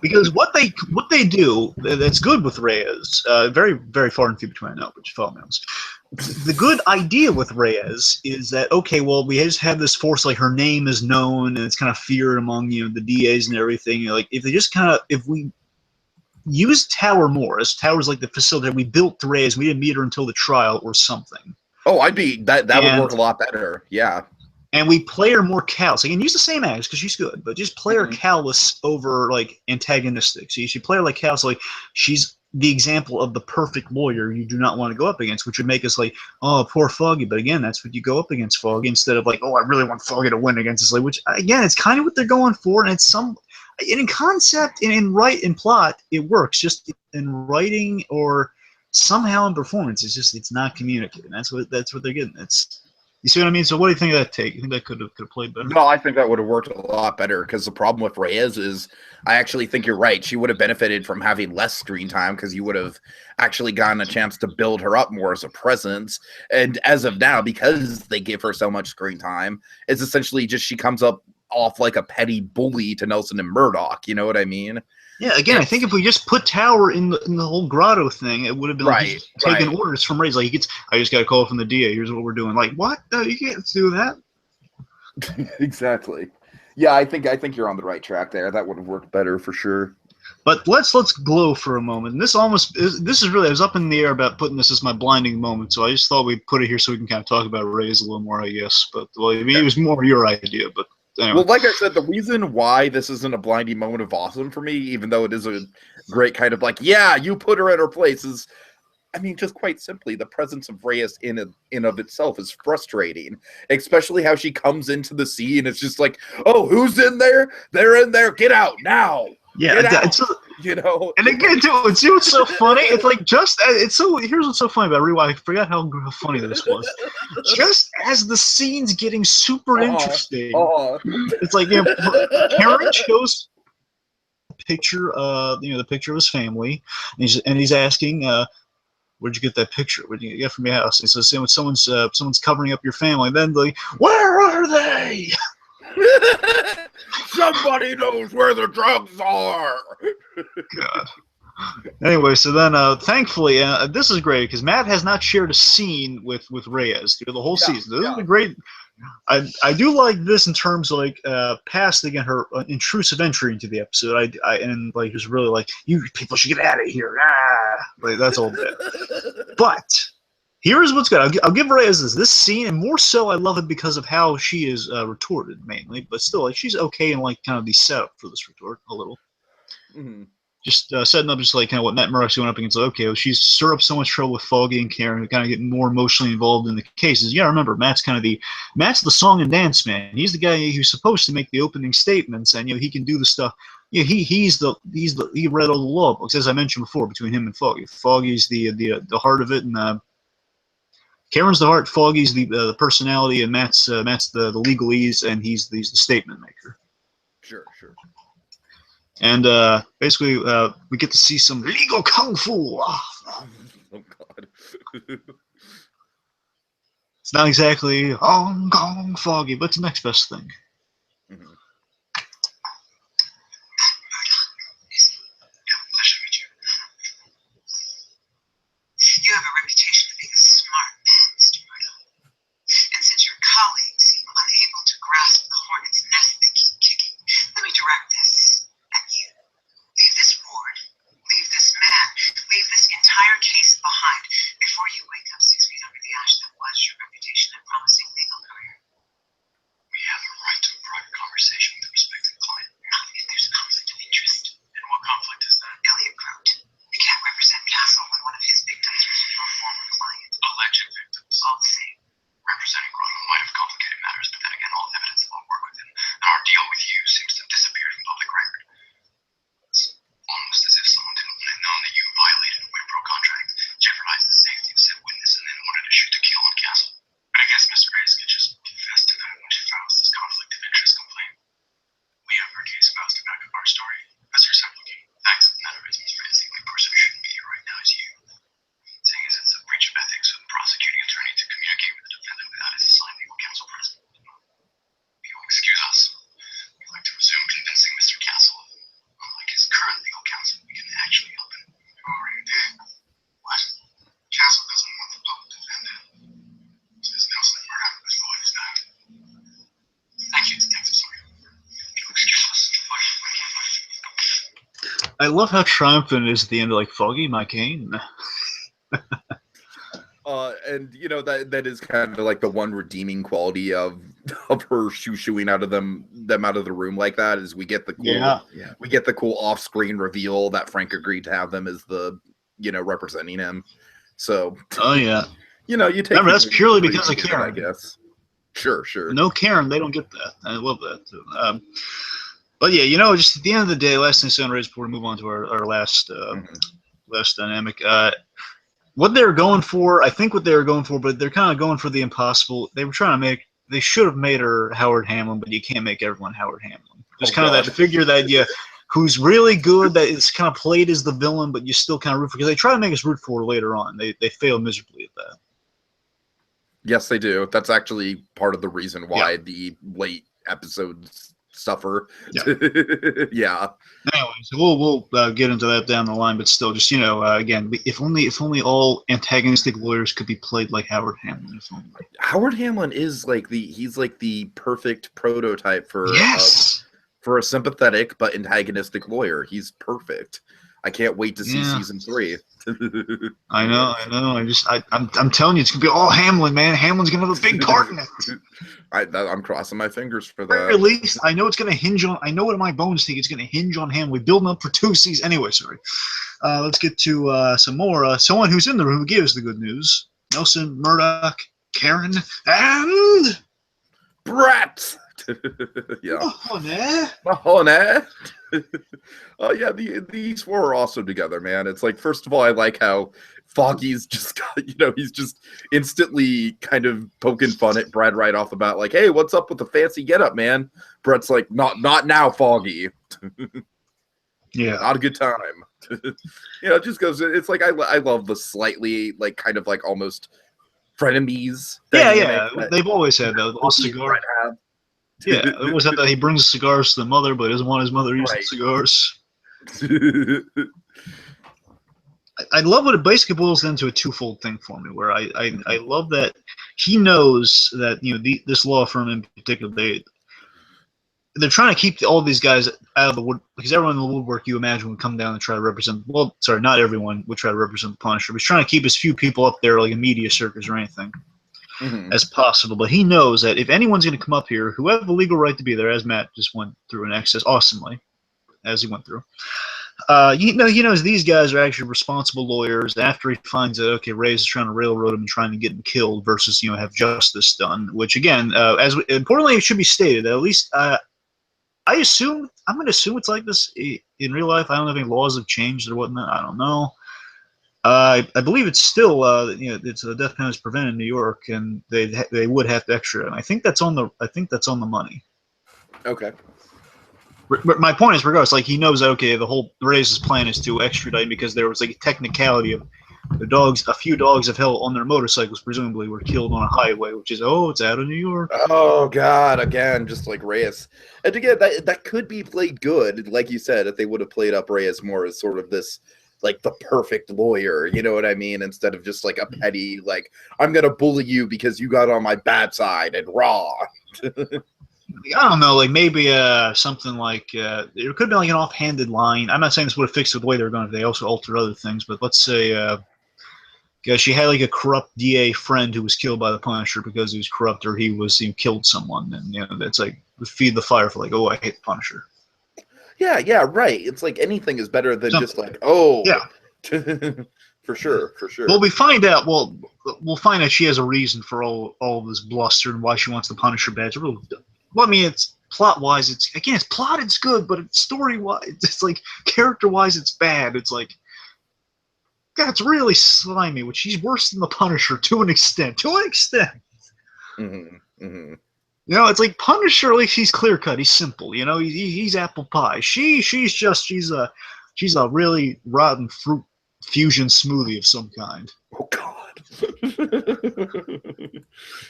Because what they do that's good with Reyes, very, very far and few between, I know, but you follow me on this. The good idea with Reyes is that, okay, well, we just have this force, like her name is known, and it's kind of feared among the DAs and everything. Like, if they just if we use Tower more, as Tower's like the facility that we built to Reyes, we didn't meet her until the trial or something. Oh, that would work a lot better. Yeah. And we play her more callous. Again, use the same actress because she's good, but just play her callous over like antagonistic. So you should play her like callous, like she's the example of the perfect lawyer you do not want to go up against, which would make us like, oh, poor Foggy. But again, that's what you go up against Foggy instead of like, oh, I really want Foggy to win against this lady, which again, it's kind of what they're going for, and it's in concept and in plot, it works. Just in writing or somehow in performance, it's not communicated. That's what they're getting. You see what I mean? So what do you think of that take? You think that could have played better? No, I think that would have worked a lot better, because the problem with Reyes is I actually think you're right. She would have benefited from having less screen time, because you would have actually gotten a chance to build her up more as a presence. And as of now, because they give her so much screen time, it's essentially just she comes up off like a petty bully to Nelson and Murdock. You know what I mean? Yeah, again, I think if we just put Tower in the whole grotto thing, it would have been taking orders from Reyes. Like, I just got a call from the DA. Here's what we're doing. Like, what? No, you can't do that. Exactly. Yeah, I think you're on the right track there. That would have worked better for sure. But let's glow for a moment. And this is really, I was up in the air about putting this as my blinding moment, so I just thought we'd put it here so we can kind of talk about Reyes a little more, I guess. But it was more your idea, but. Anyway. Well, like I said, the reason why this isn't a blinding moment of awesome for me, even though it is a great kind of like, yeah, you put her in her place, is, I mean, just quite simply, the presence of Reyes in of itself is frustrating, especially how she comes into the scene. It's just like, oh, who's in there? They're in there. Get out now. Yeah, Get out! it's You know, and again, too, see what's so funny? It's like here's what's so funny about Rewind. I forgot how funny this was. Just as the scene's getting super interesting, it's like Karen shows the picture, the picture of his family, and he's asking, "Where'd you get that picture? Where'd you get from your house?" He says, "Someone's covering up your family." And then where are they? Somebody knows where the drugs are. God. Anyway, so then thankfully, this is great because Matt has not shared a scene with Reyes through the whole season. This is a great. I do like this in terms of past again her intrusive entry into the episode. And just really like, you people should get out of here. That's all bad. But here's what's good. I'll give Reyes this scene, and more so, I love it because of how she is retorted mainly. But still, she's okay in kind of the setup for this retort a little. Mm-hmm. Just setting up kind of what Matt Murdock's going up against. Okay, well, she's stirred up so much trouble with Foggy and Karen, who kind of get more emotionally involved in the cases. Yeah, remember Matt's the song and dance man. He's the guy who's supposed to make the opening statements, and he can do the stuff. He read all the law books, as I mentioned before, between him and Foggy. Foggy's the heart of it, and Karen's the heart. Foggy's the personality, and Matt's the legalese, and he's the statement maker. Sure. And basically, we get to see some legal kung fu. Oh God! It's not exactly Hong Kong Foggy, but it's the next best thing. Pleasure to meet you. You have a reputation for being a smart man, Mr. Murdock. And since your colleagues seem unable to grasp the hornet's nest they keep kicking, let me direct this at you. Leave this ward, leave this man, leave this entire case behind before you wake up 6 feet under the ash that was your reputation and promising legal career. We have a right to a private conversation with a respected client. Not if there's a conflict of interest. And what conflict is that? Elliot Croat. You can't represent Castle when one of his victims was your former client. Alleged victims. All the same. Representing Grono might have complicated matters, but then again, all evidence of our work with him and our deal with you seems to have disappeared from public record. It's almost as if someone didn't want it known that you violated a Wipro contract, jeopardized the safety of said witness, and then wanted to shoot to kill on Castle. But I guess Miss Grace could just confess to that when she files this conflict of interest complaint. We have our case files to back up our story. As your son looking, thanks in that arrest, Miss Grace, the only person who shouldn't be here right now is you. Seeing as it's a breach of ethics for the prosecuting attorney to communicate with the defendant without his assigned legal counsel present. You'll excuse us. We'd like to resume convincing Mr. Castle. Unlike his current legal counsel, we can actually help him. You already did. What? Castle doesn't want the public defendant. Says Nelson Murdock with lawyers now. Thank you, Detective Sawyer. You'll excuse us. I love how triumphant it is at the end of Foggy, my cane. And that is kind of the one redeeming quality of her shooing out of them out of the room like that is we get the cool off-screen reveal that Frank agreed to have them as the representing him. So you take. Remember, that's purely because of Karen, I guess. Sure. No Karen, they don't get that. I love that too. But yeah, just at the end of the day, last thing to raise before we move on to our last dynamic. What they were going for, I think what they were going for, but they're kind of going for the impossible. They should have made her Howard Hamlin, but you can't make everyone Howard Hamlin. There's that figure that who's really good, that is kind of played as the villain, but you still kind of root for, because they try to make us root for her later on. They fail miserably at that. Yes, they do. That's actually part of the reason why the late episodes suffer. Yeah. Anyway, so we'll get into that down the line, but still, just again, if only all antagonistic lawyers could be played like Howard Hamlin. Howard Hamlin is he's the perfect prototype for a sympathetic but antagonistic lawyer. He's perfect. I can't wait to see season 3. I know. I'm telling you, it's gonna be all Hamlin, man. Hamlin's gonna have a big part in it. I'm crossing my fingers for that. At least I know it's gonna hinge on. I know it in my bones think it's gonna hinge on him. We're building up for 2 seasons. Anyway, sorry. Let's get to some more. Someone who's in the room who gives the good news: Nelson Murdock, Karen, and Brett. Yeah. Mahoney. Mahoney. Oh yeah, these four are awesome together, man. It's like, first of all, I like how Foggy's just he's just instantly kind of poking fun at Brett right off the bat, like, hey, what's up with the fancy getup, man? Brett's like, not now, Foggy. Yeah. Not a good time. It just goes, it's like, I love the slightly, like, kind of like almost frenemies. Yeah. They've always had that. The cigar. Yeah, it was that he brings cigars to the mother, but he doesn't want his mother using cigars. I love what it basically boils down to a twofold thing for me, where I love that he knows that this law firm in particular, they're trying to keep all these guys out of the wood, because everyone in the woodwork you imagine would come down and try to represent. Well, sorry, not everyone would try to represent the Punisher. But he's trying to keep as few people up there, like a media circus or anything, as possible. But he knows that if anyone's going to come up here who have the legal right to be there, as Matt just went through in excess awesomely, as he went through. He knows these guys are actually responsible lawyers. After he finds that, okay, Reyes is trying to railroad him and trying to get him killed versus have justice done. Which again, importantly, it should be stated that at least I'm going to assume it's like this in real life. I don't know if any laws have changed or whatnot. I don't know. I believe it's still it's a death penalty is prevented in New York, and they would have to extradite. And I think that's on the money. Okay. My point is, regardless, like, he knows that, okay, the whole Reyes' plan is to extradite because there was like a technicality of a few dogs of hell on their motorcycles presumably were killed on a highway, which is, it's out of New York. Oh God, again, just like Reyes. And again, that could be played good, like you said, if they would have played up Reyes more as sort of this, like, the perfect lawyer, you know what I mean? Instead of just like a petty, like, I'm gonna bully you because you got on my bad side and raw. I don't know, like maybe something like there could have been like an offhanded line. I'm not saying this would have fixed it the way they're going to. They also altered other things, but let's say she had like a corrupt DA friend who was killed by the Punisher because he was corrupt or he killed someone, and that's like feed the fire for like, I hate the Punisher. Yeah, right. It's like anything is better than just like, for sure. Well, we find out. We'll find out she has a reason for all this bluster and why she wants the Punisher badge. Well, I mean, it's plot-wise, it's plot, it's good, but it's story-wise, it's like, character-wise, it's bad. It's like, God, it's really slimy, which he's worse than the Punisher to an extent. It's like Punisher, at least he's clear-cut, he's simple, he's apple pie. She's a really rotten fruit fusion smoothie of some kind. Oh, God.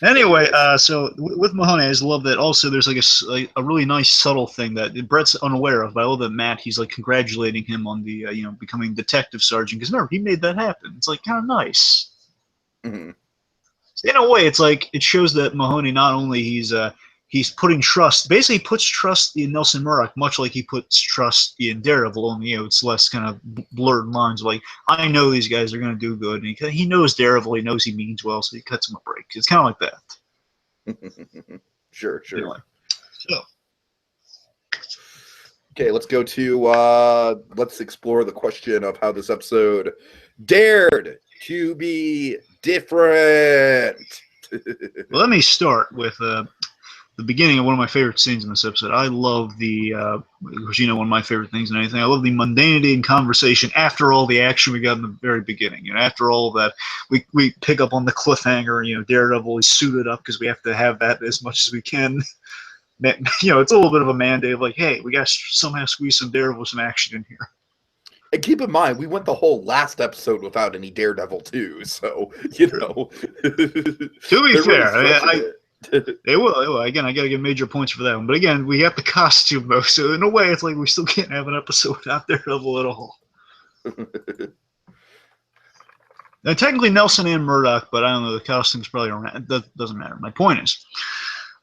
Anyway, so with Mahoney, I just love that. Also, there's like a really nice subtle thing that Brett's unaware of. But I love that Matt, he's like congratulating him on the becoming detective sergeant, because remember, he made that happen. It's like kind of nice. In a way, it's like it shows that Mahoney not only he's putting trust, basically puts trust in Nelson Murdock, much like he puts trust in Daredevil, only it's less kind of blurred lines. Like, I know these guys are going to do good, and he knows Daredevil, he knows he means well, so he cuts him a break. It's kind of like that. Sure. Anyway, so. Okay, let's go to let's explore the question of how this episode dared to be different. Well, let me start with the beginning of one of my favorite scenes in this episode. I love the, because one of my favorite things in anything, I love the mundanity in conversation after all the action we got in the very beginning. After all that, we pick up on the cliffhanger, Daredevil is suited up because we have to have that as much as we can. It's a little bit of a mandate of like, hey, we got to somehow squeeze some Daredevil, some action in here. And keep in mind, we went the whole last episode without any Daredevil too, so, To be fair, They will. Again, I got to give major points for that one. But again, we have the costume, though. So in a way, it's like we still can't have an episode without Daredevil at all. Now, technically Nelson and Murdock, but I don't know. The costumes probably around. That doesn't matter. My point is,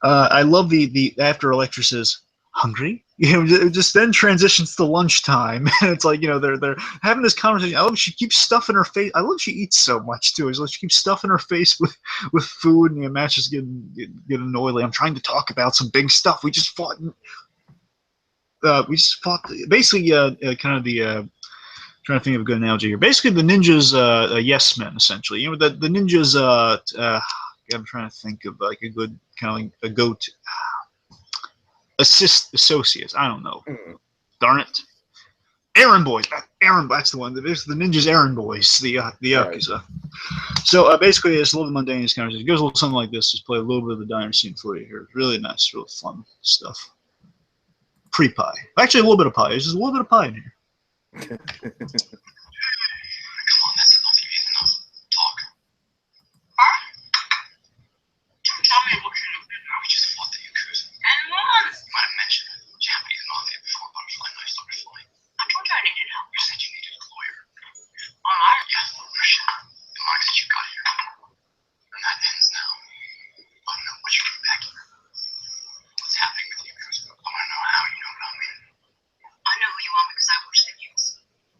I love the after Elektra says, "Hungry?" It just then transitions to lunchtime, and it's like they're having this conversation. I love she keeps stuffing her face. I love she eats so much too. It's like she keeps stuffing her face with food, and Matt's just getting annoyed. Like, I'm trying to talk about some big stuff. We just fought. Basically kind of the. Trying to think of a good analogy here. Basically, the ninjas, yes men, essentially. The ninjas. I'm trying to think of like a good kind of like a goat. associates. I don't know. Mm. Darn it. Errand boys. That's the one. There's the ninjas errand boys. The Yakuza. So basically, it's a little mundane. It goes a little something like this. Just play a little bit of the diner scene for you here. It's really nice, really fun stuff. Pre-pie. Actually, a little bit of pie. There's just a little bit of pie in here. Come on, that's enough. You need enough talk. Huh? Don't tell me what you're doing. We just fought the Yakuza. And what? You might have mentioned Japanese mafia before butterfly knives started flying. I told you I needed help. You said you needed a lawyer. Alright. Yeah, for sure. The mark that you got here. And that ends now. I don't know what you're doing back here. What's happening with the Yakuza? I want to know how you know about me. I know who you are because I watched the news.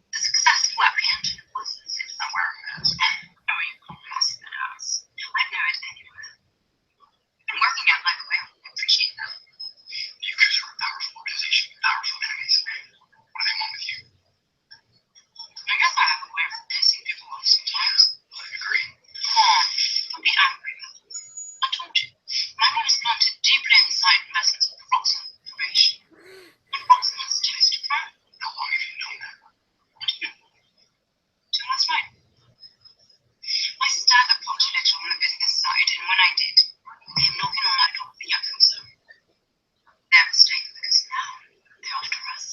The successful apprehension of Wilson's. I'm wearing a mask. Oh, you can't mask the house. I'd know it anywhere. You've been working out, by the way. I appreciate that. The Yakuza are a powerful organization, powerful enemies. What do they want with you? I guess I have a way of pissing people off sometimes. I agree. Come on, don't be angry with me. I told you, my name is planted deeply inside investments of Roxanne information. And Roxanne has ties to crime. How long have you known that? I do. Till last night. I stabbed the populator on the business side, and when I did, they came knocking on my door with the Yakuza. Their mistake, because now they're after us.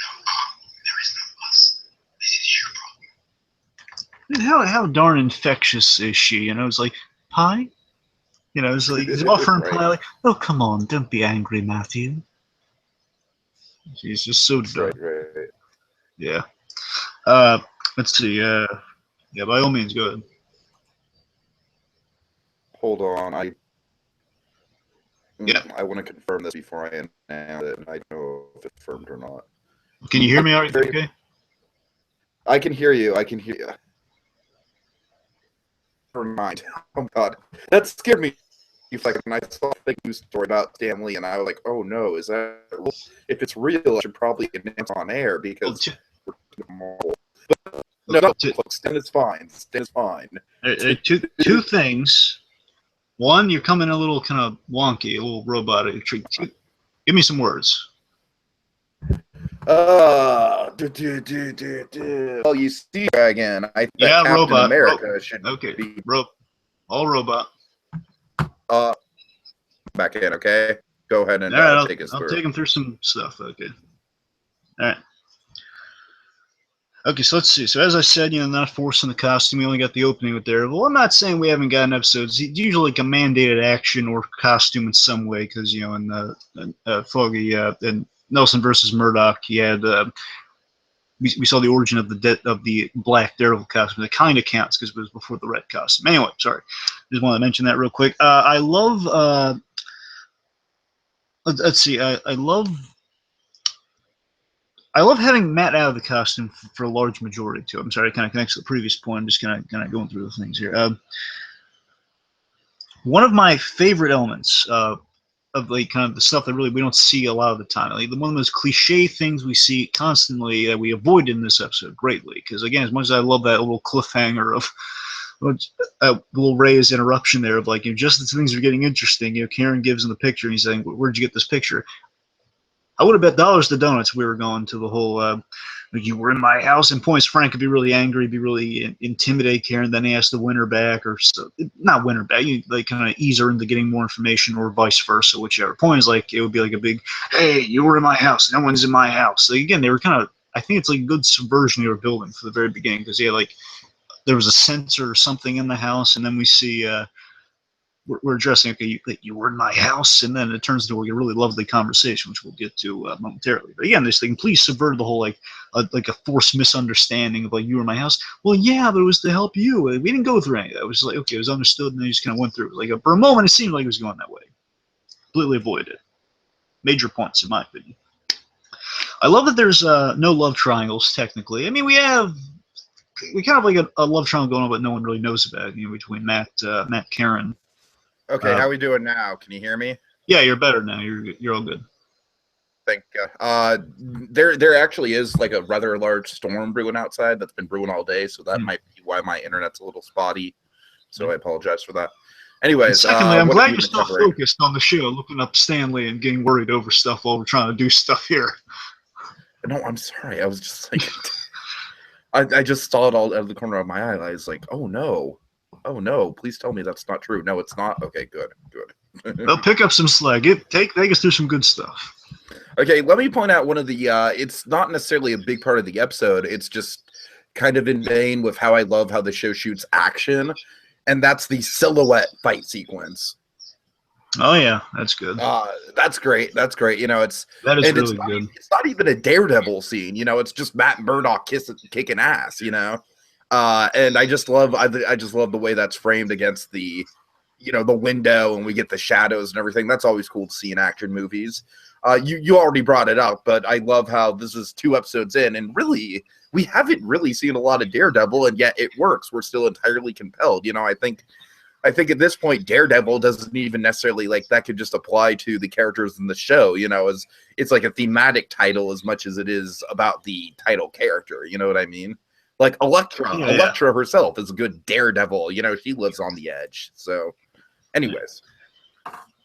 No, there is no us. This is your problem. How darn infectious is she? You know, it's like, pie? You know, it's like, he's offering Right. pie, like, oh, come on, don't be angry, Matthew. She's just so dumb. Right. Yeah. Let's see. Yeah, by all means, go ahead. Hold on. Yeah. I want to confirm this before I announce it, and I don't know if it's confirmed or not. Can you hear me all right? Okay. I can hear you. Never mind. Oh God, that scared me. Like, when I saw a fake news story about Stan Lee, and I was like, "Oh no, is that real? If it's real, I should probably announce on air because we're tomorrow." But no, folks, Stan is fine. Stan is fine. Two things. One, you're coming a little kind of wonky, a little robotic. Give me some words. Well, you see, Dragon. I think Captain robot. America should be all robot. Back in, okay? Go ahead and take us through. I'll take him through some stuff. Okay. All right. Okay, so let's see. So as I said, not forcing the costume. We only got the opening with Daredevil. I'm not saying we haven't gotten episodes. It's usually like a mandated action or costume in some way, because in the Foggy and Nelson versus Murdock, he had we saw the origin of the black Daredevil costume. That kind of counts because it was before the red costume. Anyway, sorry, just want to mention that real quick. I love. Let's see. I love having Matt out of the costume for a large majority too. I'm sorry, it kind of connects to the previous point. I'm just kind of going through the things here. One of my favorite elements of like kind of the stuff that really we don't see a lot of the time, like one of those cliche things we see constantly that we avoid in this episode greatly. Because again, as much as I love that little cliffhanger of little Ray's interruption there of like, just as things are getting interesting, Karen gives him the picture and he's saying, "Where'd you get this picture?" I would have bet dollars to donuts we were going to the whole you were in my house, and points Frank would be really angry, be really intimidate Karen, then he has to win her back, or not win her back, like kind of ease her into getting more information, or vice versa, whichever. Point is, like, it would be like a big, "Hey, you were in my house, no one's in my house." Like, again, they were kind of, I think it's like a good subversion they were building for the very beginning, because like there was a sensor or something in the house, and then we see we're addressing, okay, you were in my house, and then it turns into a really lovely conversation, which we'll get to momentarily. But again, this thing, please subvert the whole like a forced misunderstanding of like, "You were in my house." Well, yeah, but it was to help you. We didn't go through any of that. It was like, okay, it was understood, and then you just kind of went through it. Like for a moment, it seemed like it was going that way. Completely avoided it. Major points, in my opinion. I love that there's no love triangles technically. I mean, we kind of like a love triangle going on, but no one really knows about it. Between Matt, Karen. Okay, how we doing now? Can you hear me? Yeah, you're better now. You're all good. Thank you. There actually is like a rather large storm brewing outside that's been brewing all day, so that might be why my internet's a little spotty. So I apologize for that. Anyways, secondly, I'm what glad have you you're been still covering? focused on the show, looking up Stanley and getting worried over stuff while we're trying to do stuff here. No, I'm sorry. I was just like, I just saw it all out of the corner of my eye. I was like, oh no, please tell me that's not true. No, it's not. Okay, good. Well, pick up some slack. Take us through some good stuff. Okay, let me point out one of the. It's not necessarily a big part of the episode. It's just kind of in vein with how I love how the show shoots action, and that's the silhouette fight sequence. Oh yeah, that's good. That's great. That's great. You know, it's really good. It's not even a Daredevil scene. You know, it's just Matt Murdock kicking ass. You know, and I just love the way that's framed against the, you know, the window, and we get the shadows and everything. That's always cool to see in action movies. You already brought it up, but I love how this is 2 episodes in, and really we haven't really seen a lot of Daredevil, and yet it works. We're still entirely compelled. You know, I think at this point, Daredevil doesn't even necessarily, like, that could just apply to the characters in the show, you know, as it's like a thematic title as much as it is about the title character. You know what I mean? Like Elektra, Elektra herself is a good Daredevil. You know, she lives on the edge. So, anyways,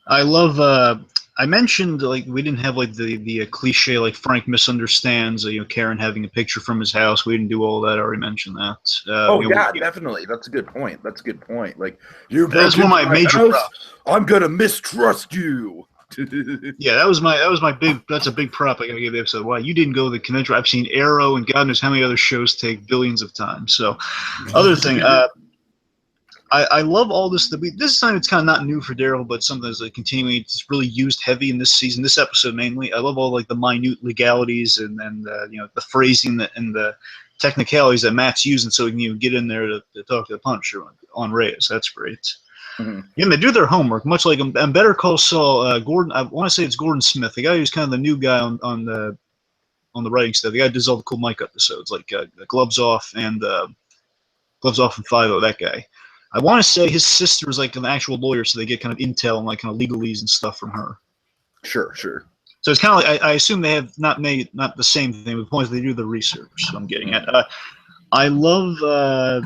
I love. I mentioned, like, we didn't have like the cliche, like, Frank misunderstands, you know, Karen having a picture from his house. We didn't do all that. I already mentioned that. Definitely. That's a good point. Like, you broke that's one of my major house, props. I'm gonna mistrust you. Yeah, that was my big. That's a big prop I gotta give the episode. Wow, you didn't go to the convention. I've seen Arrow and God knows how many other shows take billions of times. So, other thing, I love all this. This time it's kind of not new for Daryl, but something that's like continuing. It's really used heavy in this season, this episode mainly. I love all like the minute legalities and you know, the phrasing and the technicalities that Matt's using, so he can, you know, get in there to talk to the Punisher on Reyes. That's great. Mm-hmm. Yeah, they do their homework, much like on Better Call Saul. Gordon, I want to say it's Gordon Smith, the guy who's kind of the new guy on the writing stuff. The guy who does all the cool Mike episodes, like Gloves Off and 5-0. That guy. I want to say his sister is like an actual lawyer, so they get kind of intel and like kind of legalese and stuff from her. Sure. So it's kind of like I assume they have not the same thing, but the point is they do the research. So I'm getting at. I love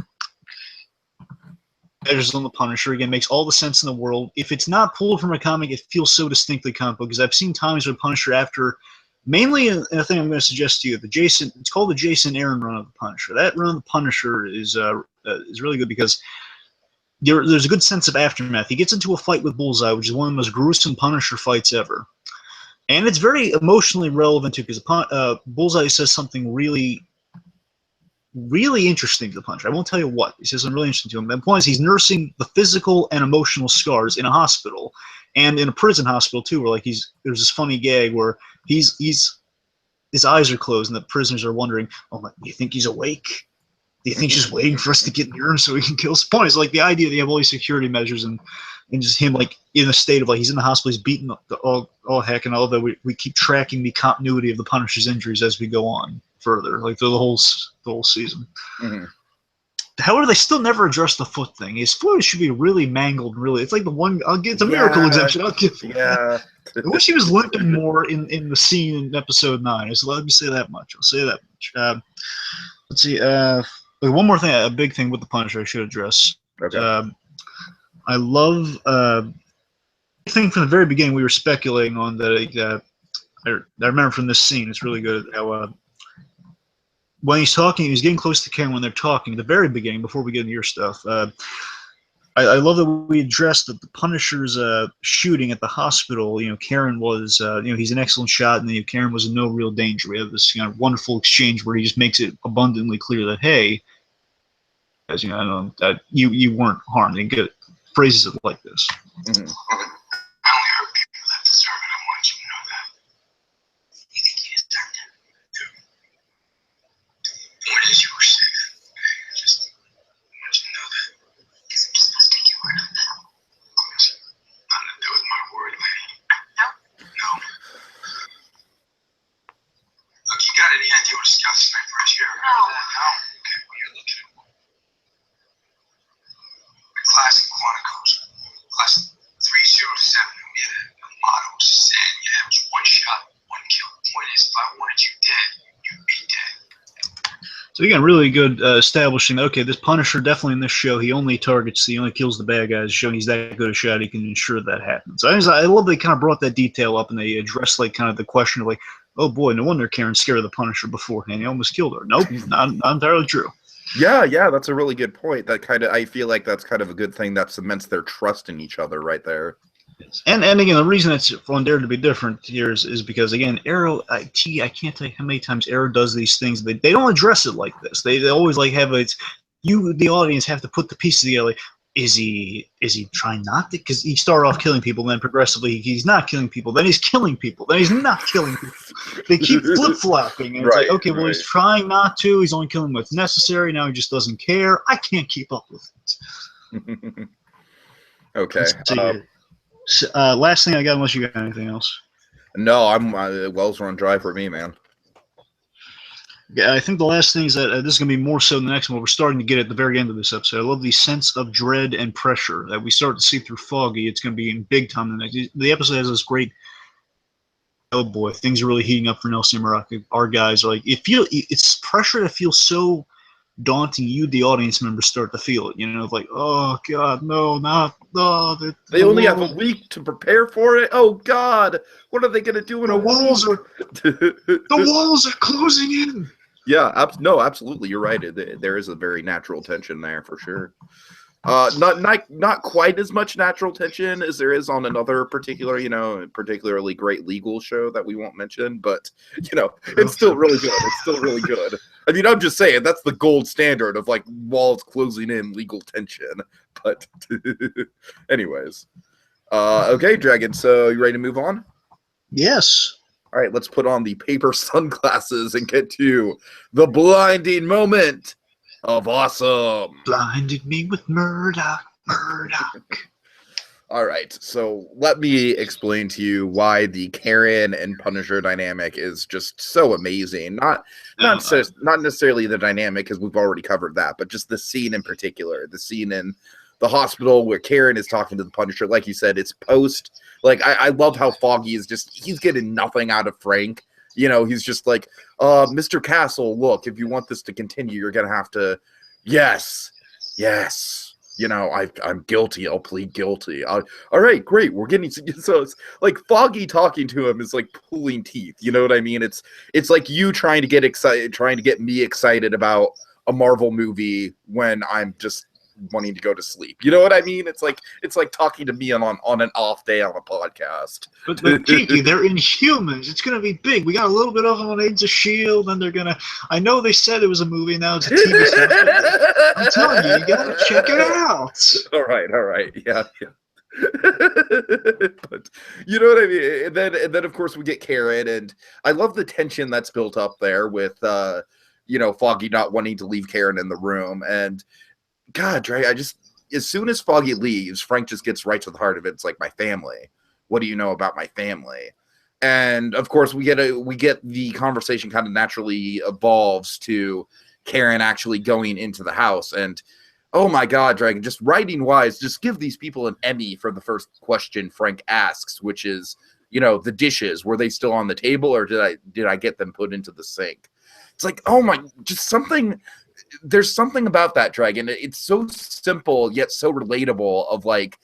Measures on the Punisher. Again, makes all the sense in the world. If it's not pulled from a comic, it feels so distinctly comic book, because I've seen times where Punisher, after mainly a thing I'm going to suggest to you, it's called the Jason Aaron run of the Punisher. That run of the Punisher is really good because there's a good sense of aftermath. He gets into a fight with Bullseye, which is one of the most gruesome Punisher fights ever. And it's very emotionally relevant, too, because Bullseye says something really, really interesting to the Punisher. I won't tell you what. He says something really interesting to him. The point is he's nursing the physical and emotional scars in a hospital, and in a prison hospital, too, where like there's this funny gag where his eyes are closed, and the prisoners are wondering, oh, do you think he's awake? Do you think he's just waiting for us to get near him so he can kill us? The point is, like, the idea that you have all these security measures and just him, like, in a state of, like, he's in the hospital, he's beaten all heck, and all that we keep tracking the continuity of the Punisher's injuries as we go on further, like, through the whole season. Mm-hmm. However, they still never address the foot thing. His foot should be really mangled, really. It's like the one, it's a miracle exemption, I'll give you that. I wish he was limping more in the scene in episode 9. So let me say that much. I'll say that much. Let's see. One more thing, a big thing with the Punisher I should address. Okay. I love. I think from the very beginning we were speculating on that. I remember from this scene, it's really good how when he's talking, he's getting close to Karen when they're talking. At the very beginning, before we get into your stuff, I love that we addressed that the Punisher's shooting at the hospital. You know, Karen was, he's an excellent shot, and Karen was in no real danger. We have this kind of wonderful exchange where he just makes it abundantly clear that, hey, as you know, I know that you weren't harmed. And get phrases it like this. Mm-hmm. I only hurt people that deserve it. I want you to know that. You think he deserved it? What is your safe? I want you to know that. Because I'm just supposed to take your word on that. Nothing to do with my word, lady. No. Look, you got any idea what a scout sniper is here? No. Okay, well, you're looking at one. The classic Quanticos. Class 3036. So again, really good establishing. Okay, this Punisher definitely in this show, he only kills the bad guys. Showing he's that good a shot, he can ensure that happens. I love they kind of brought that detail up and they addressed like kind of the question of like, oh boy, no wonder Karen's scared of the Punisher beforehand. He almost killed her. Nope, not entirely true. Yeah, that's a really good point. That kind of I feel like that's kind of a good thing that cements their trust in each other right there. And again, the reason it's on Dare to be different here is because again, Arrow, I can't tell you how many times Arrow does these things. They don't address it like this. They always like have it's you, the audience, have to put the pieces together. Like, is he trying not to? Because he started off killing people, then progressively he's not killing people, then he's killing people, then he's not killing people. They keep flip flopping, and it's like, okay, well he's trying not to. He's only killing what's necessary. Now he just doesn't care. I can't keep up with it. Okay. Last thing I got, unless you got anything else. No, I'm Wells run dry for me, man. Yeah, I think the last thing is that this is going to be more so than the next one. We're starting to get at the very end of this episode. I love the sense of dread and pressure that we start to see through Foggy. It's going to be in big time. The episode has this great, oh boy, things are really heating up for Nelson Murdock. Our guys are like, it's pressure that feels so daunting. You, the audience members, start to feel it. You know, like, oh God, no, not no. They only have a week to prepare for it. Oh God, what are they going to do in a walls week? the walls are closing in. Yeah, no, absolutely. You're right. There is a very natural tension there for sure. Not quite as much natural tension as there is on another particularly great legal show that we won't mention, but it's still really good. It's still really good. I mean, I'm just saying that's the gold standard of like walls closing in, legal tension. But anyways, okay, Dragon. So you ready to move on? Yes. All right, let's put on the paper sunglasses and get to the blinding moment of awesome. Blinded me with Murdock. All right, so let me explain to you why the Karen and Punisher dynamic is just so amazing. Not necessarily the dynamic, because we've already covered that, but just the scene in particular. The scene in the hospital where Karen is talking to the Punisher. Like you said, it's post. Like, I love how Foggy is he's getting nothing out of Frank. He's just like, Mr. Castle, look, if you want this to continue, you're going to have to, yes. I'm guilty. I'll plead guilty. All right, great. We're getting, so it's like Foggy talking to him is like pulling teeth. You know what I mean? It's like you trying to get excited, trying to get me excited about a Marvel movie when I'm just wanting to go to sleep. You know what I mean? It's like talking to me on an off day on a podcast. But Tiki, they're Inhumans. It's gonna be big. We got a little bit of them on Agents of S.H.I.E.L.D. and they're gonna. I know they said it was a movie. Now it's a TV show. I'm telling you, you gotta check it out. All right. Yeah. But you know what I mean? And then of course we get Karen, and I love the tension that's built up there with Foggy not wanting to leave Karen in the room. And God, Dre, as soon as Foggy leaves, Frank just gets right to the heart of it. It's like, my family. What do you know about my family? And of course, we get the conversation kind of naturally evolves to Karen actually going into the house. And oh my God, Dragon, just writing wise, just give these people an Emmy for the first question Frank asks, which is, the dishes, were they still on the table, or did I get them put into the sink? It's like, oh my, just something. There's something about that, Dragon. It's so simple yet so relatable, of like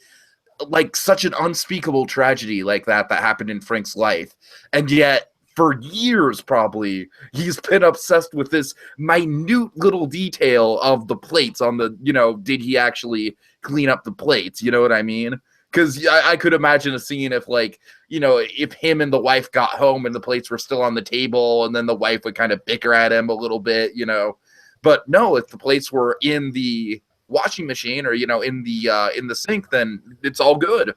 such an unspeakable tragedy like that happened in Frank's life, and yet for years probably he's been obsessed with this minute little detail of the plates on the, did he actually clean up the plates? You know what I mean? Because I could imagine a scene if, like, if him and the wife got home and the plates were still on the table, and then the wife would kind of bicker at him a little bit, But no, if the plates were in the washing machine or in the sink, then it's all good.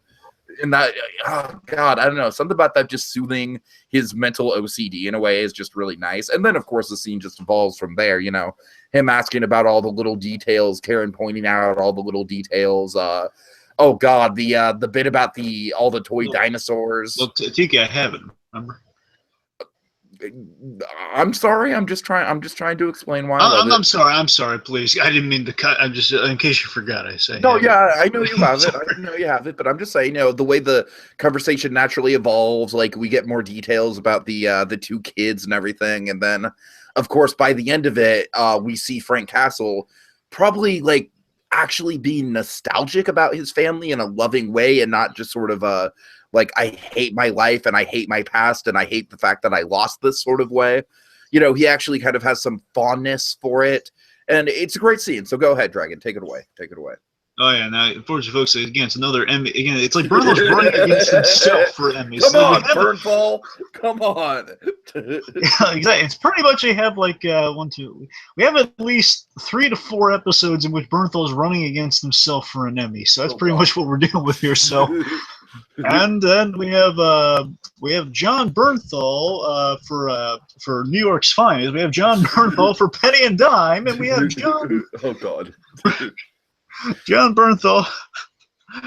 And that, oh God, I don't know, something about that just soothing his mental OCD in a way is just really nice. And then of course the scene just evolves from there. Him asking about all the little details, Karen pointing out all the little details. Oh God, the bit about all the toy dinosaurs. Look, Tiki, I have it. Remember? I'm sorry. I'm just trying to explain why. I'm sorry. Please, I didn't mean to cut. I'm just, in case you forgot, I say. No, yeah, I know you have it. I know you have it, but I'm just saying, the way the conversation naturally evolves, like we get more details about the two kids and everything, and then of course, by the end of it, we see Frank Castle probably like actually being nostalgic about his family in a loving way, and not just sort of like, I hate my life and I hate my past and I hate the fact that I lost this sort of way. You know, he actually kind of has some fondness for it, and it's a great scene. So go ahead, Dragon, take it away. Take it away. Oh yeah, now unfortunately, folks, again, it's another Emmy. Again, it's like Bernthal's running against himself for Emmys. Come So on, Bernthal. Come on. Yeah, exactly. It's pretty much we have like we have at least 3 to 4 episodes in which Bernthal's running against himself for an Emmy. So that's pretty much what we're dealing with here. So, and then we have John Bernthal for New York's Finest. We have John Bernthal for Penny and Dime, and we have John. Oh God. John Bernthal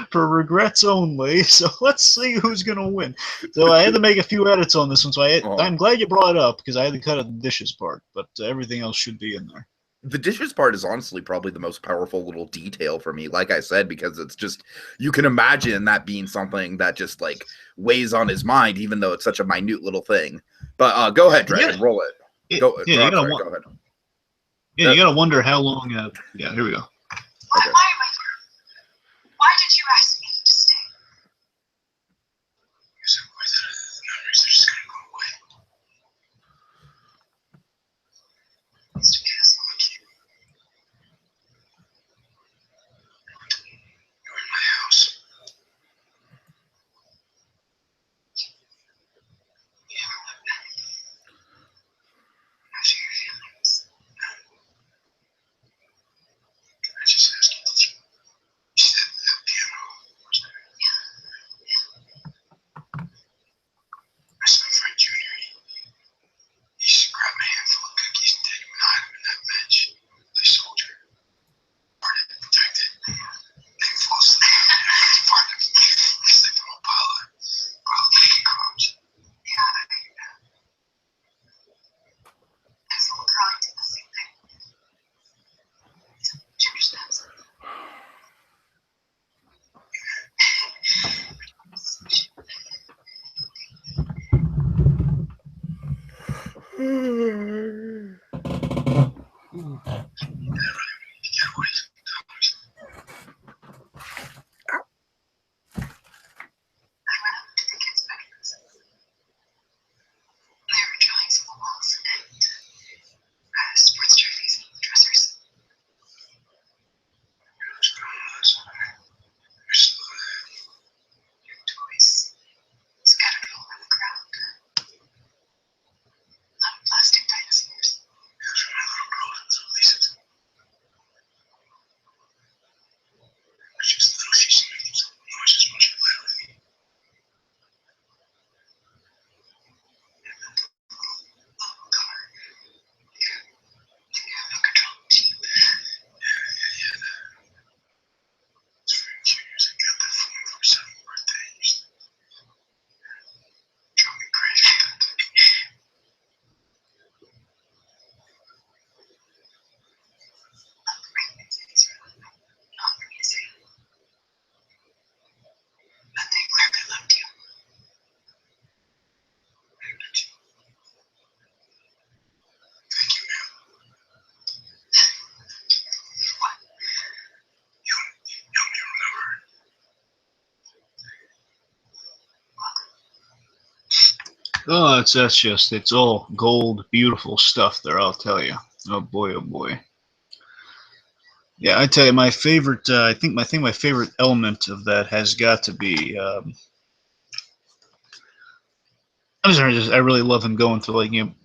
for Regrets Only. So let's see who's going to win. So I had to make a few edits on this one. So I'm glad you brought it up, because I had to cut out the dishes part, but everything else should be in there. The dishes part is honestly probably the most powerful little detail for me, like I said, because it's just, you can imagine that being something that just like weighs on his mind, even though it's such a minute little thing. But go ahead, Dragon, roll it. Go ahead. Yeah, you gotta wonder how long. Yeah, here we go. Why am I here? Why did you ask me to stay? Because I'm worried that the memories are just gonna go away. Mr. Castle, I can't. You're in my house. You haven't let me. I see your feelings. Can I just ask you, you said that piano was there? Yeah. I saw Frank Jr. He grabbed a handful of cookies and take them and hide them in that bench. They soldier. Part of it protected. They fall asleep. Part of it sleep on a pile of cookie crumbs. Yeah, as a little girl, I did the same thing. Do you understand? I went up to the kids' bedrooms. They were drawings on the walls and sports jerseys on the dressers. There's toys scattered all over the ground. A lot of plastic dinosaurs. Those are my little rodents, at least. Just little she's making some noises when she played with me. And then the little car. You have no control. Yeah. It's for juniors. I got that for him for his 7th birthday. He used to drive me crazy. It's really not for me to say. But they clearly loved you. Very much. Thank you, ma'am. What? You help me remember. Oh, it's all gold, beautiful stuff there, I'll tell you. Oh boy, oh boy. Yeah, I tell you, my favorite. I think my favorite element of that has got to be. I really love him going through, like, him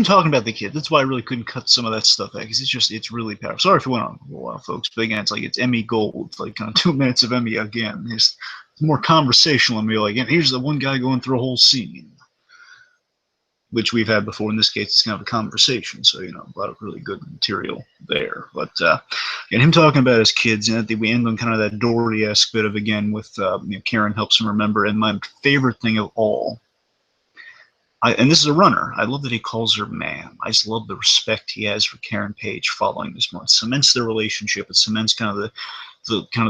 talking about the kid. That's why I really couldn't cut some of that stuff out, because it's really powerful. Sorry if it went on a while, folks, but again, it's Emmy gold. It's like kind of 2 minutes of Emmy again. It's more conversational and like, and here's the one guy going through a whole scene, which we've had before. In this case, it's kind of a conversation, so a lot of really good material there. But and him talking about his kids, and I think we end on kind of that Dory-esque bit of, again, with Karen helps him remember. And my favorite thing of all, and this is a runner, I love that he calls her ma'am. I just love the respect he has for Karen Page following this month. It cements their relationship. It cements kind of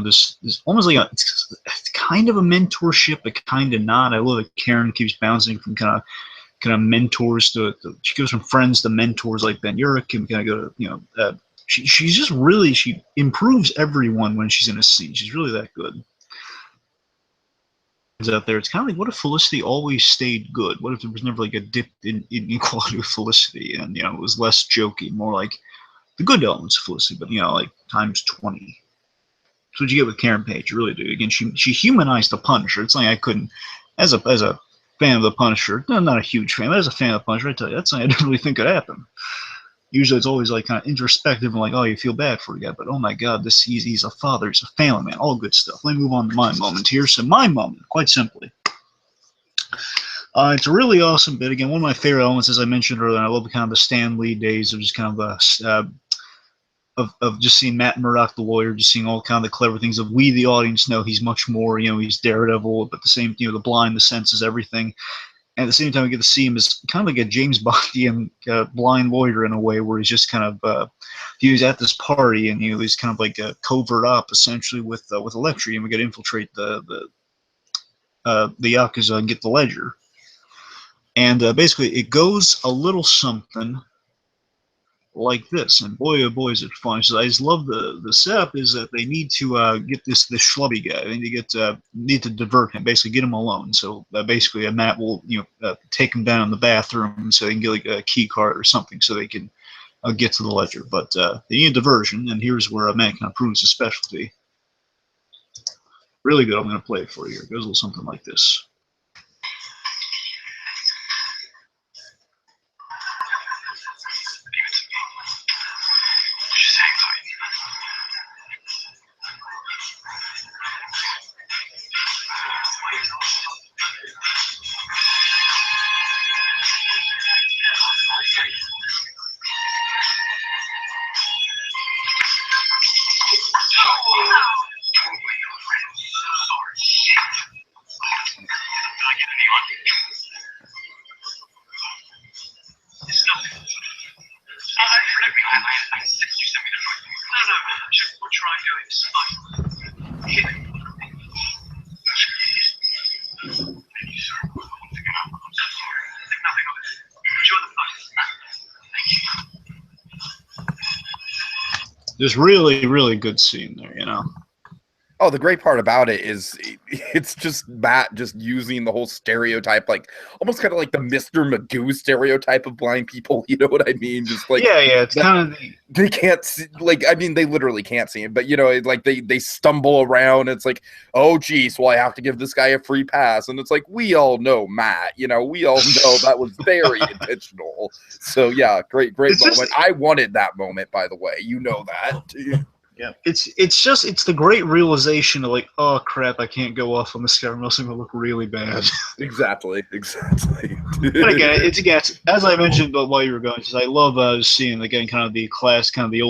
this almost like it's kind of a mentorship, but kind of not. I love that Karen keeps bouncing from kind of kind of mentors she goes from friends to mentors like Ben Urich, and kind of go to she's just really, she improves everyone when she's in a scene. She's really that good. Out there, it's kind of like, what if Felicity always stayed good? What if there was never like a dip in quality with Felicity, and it was less jokey, more like the good elements of Felicity, but like times 20. That's what you get with Karen Page. You really do. Again, she humanized the Punisher. It's like I couldn't, as a fan of the Punisher, I'm not a huge fan, but as a fan of the Punisher, I tell you, that's something I didn't really think could happen. Usually it's always like kind of introspective and like, oh, you feel bad for the guy, but oh my God, he's a father, he's a family man, all good stuff. Let me move on to my moment here. So my moment, quite simply, it's a really awesome bit. Again, one of my favorite elements, as I mentioned earlier, I love kind of the Stan Lee days of just kind of of just seeing Matt Murdock, the lawyer, just seeing all kind of the clever things of we, the audience, know he's much more, he's Daredevil, but the same, the blind, the senses, everything. And at the same time, we get to see him as kind of like a James Bondian blind lawyer in a way, where he's just kind of he was at this party and he's kind of like a covert op essentially with Elektra, and we got to infiltrate the Yakuza and get the ledger. And basically, it goes a little something like this, and boy, oh boy, is it fun. So I just love the setup is that they need to get this schlubby guy. They need to divert him, basically get him alone. So basically, Matt will take him down in the bathroom so they can get like a key card or something so they can get to the ledger. But they need a diversion, and here's where Matt kind of proves his specialty. Really good. I'm going to play it for you. It goes a little something like this. Just really, really good scene there, Oh, the great part about it is it's just Matt just using the whole stereotype, like almost kind of like the Mr. Magoo stereotype of blind people. You know what I mean? Just like yeah, it's kind of they can't see, like, I mean, they literally can't see him, but like they stumble around. It's like, oh geez, well I have to give this guy a free pass, and it's like we all know Matt. We all know that was very intentional. So yeah, great moment. I wanted that moment, by the way. You know that. Yeah, it's the great realization of like, oh crap, I can't go off on this guy, or else I'm gonna look really bad. Exactly. But again, it's as I mentioned while you were going, I love seeing again kind of the class, kind of the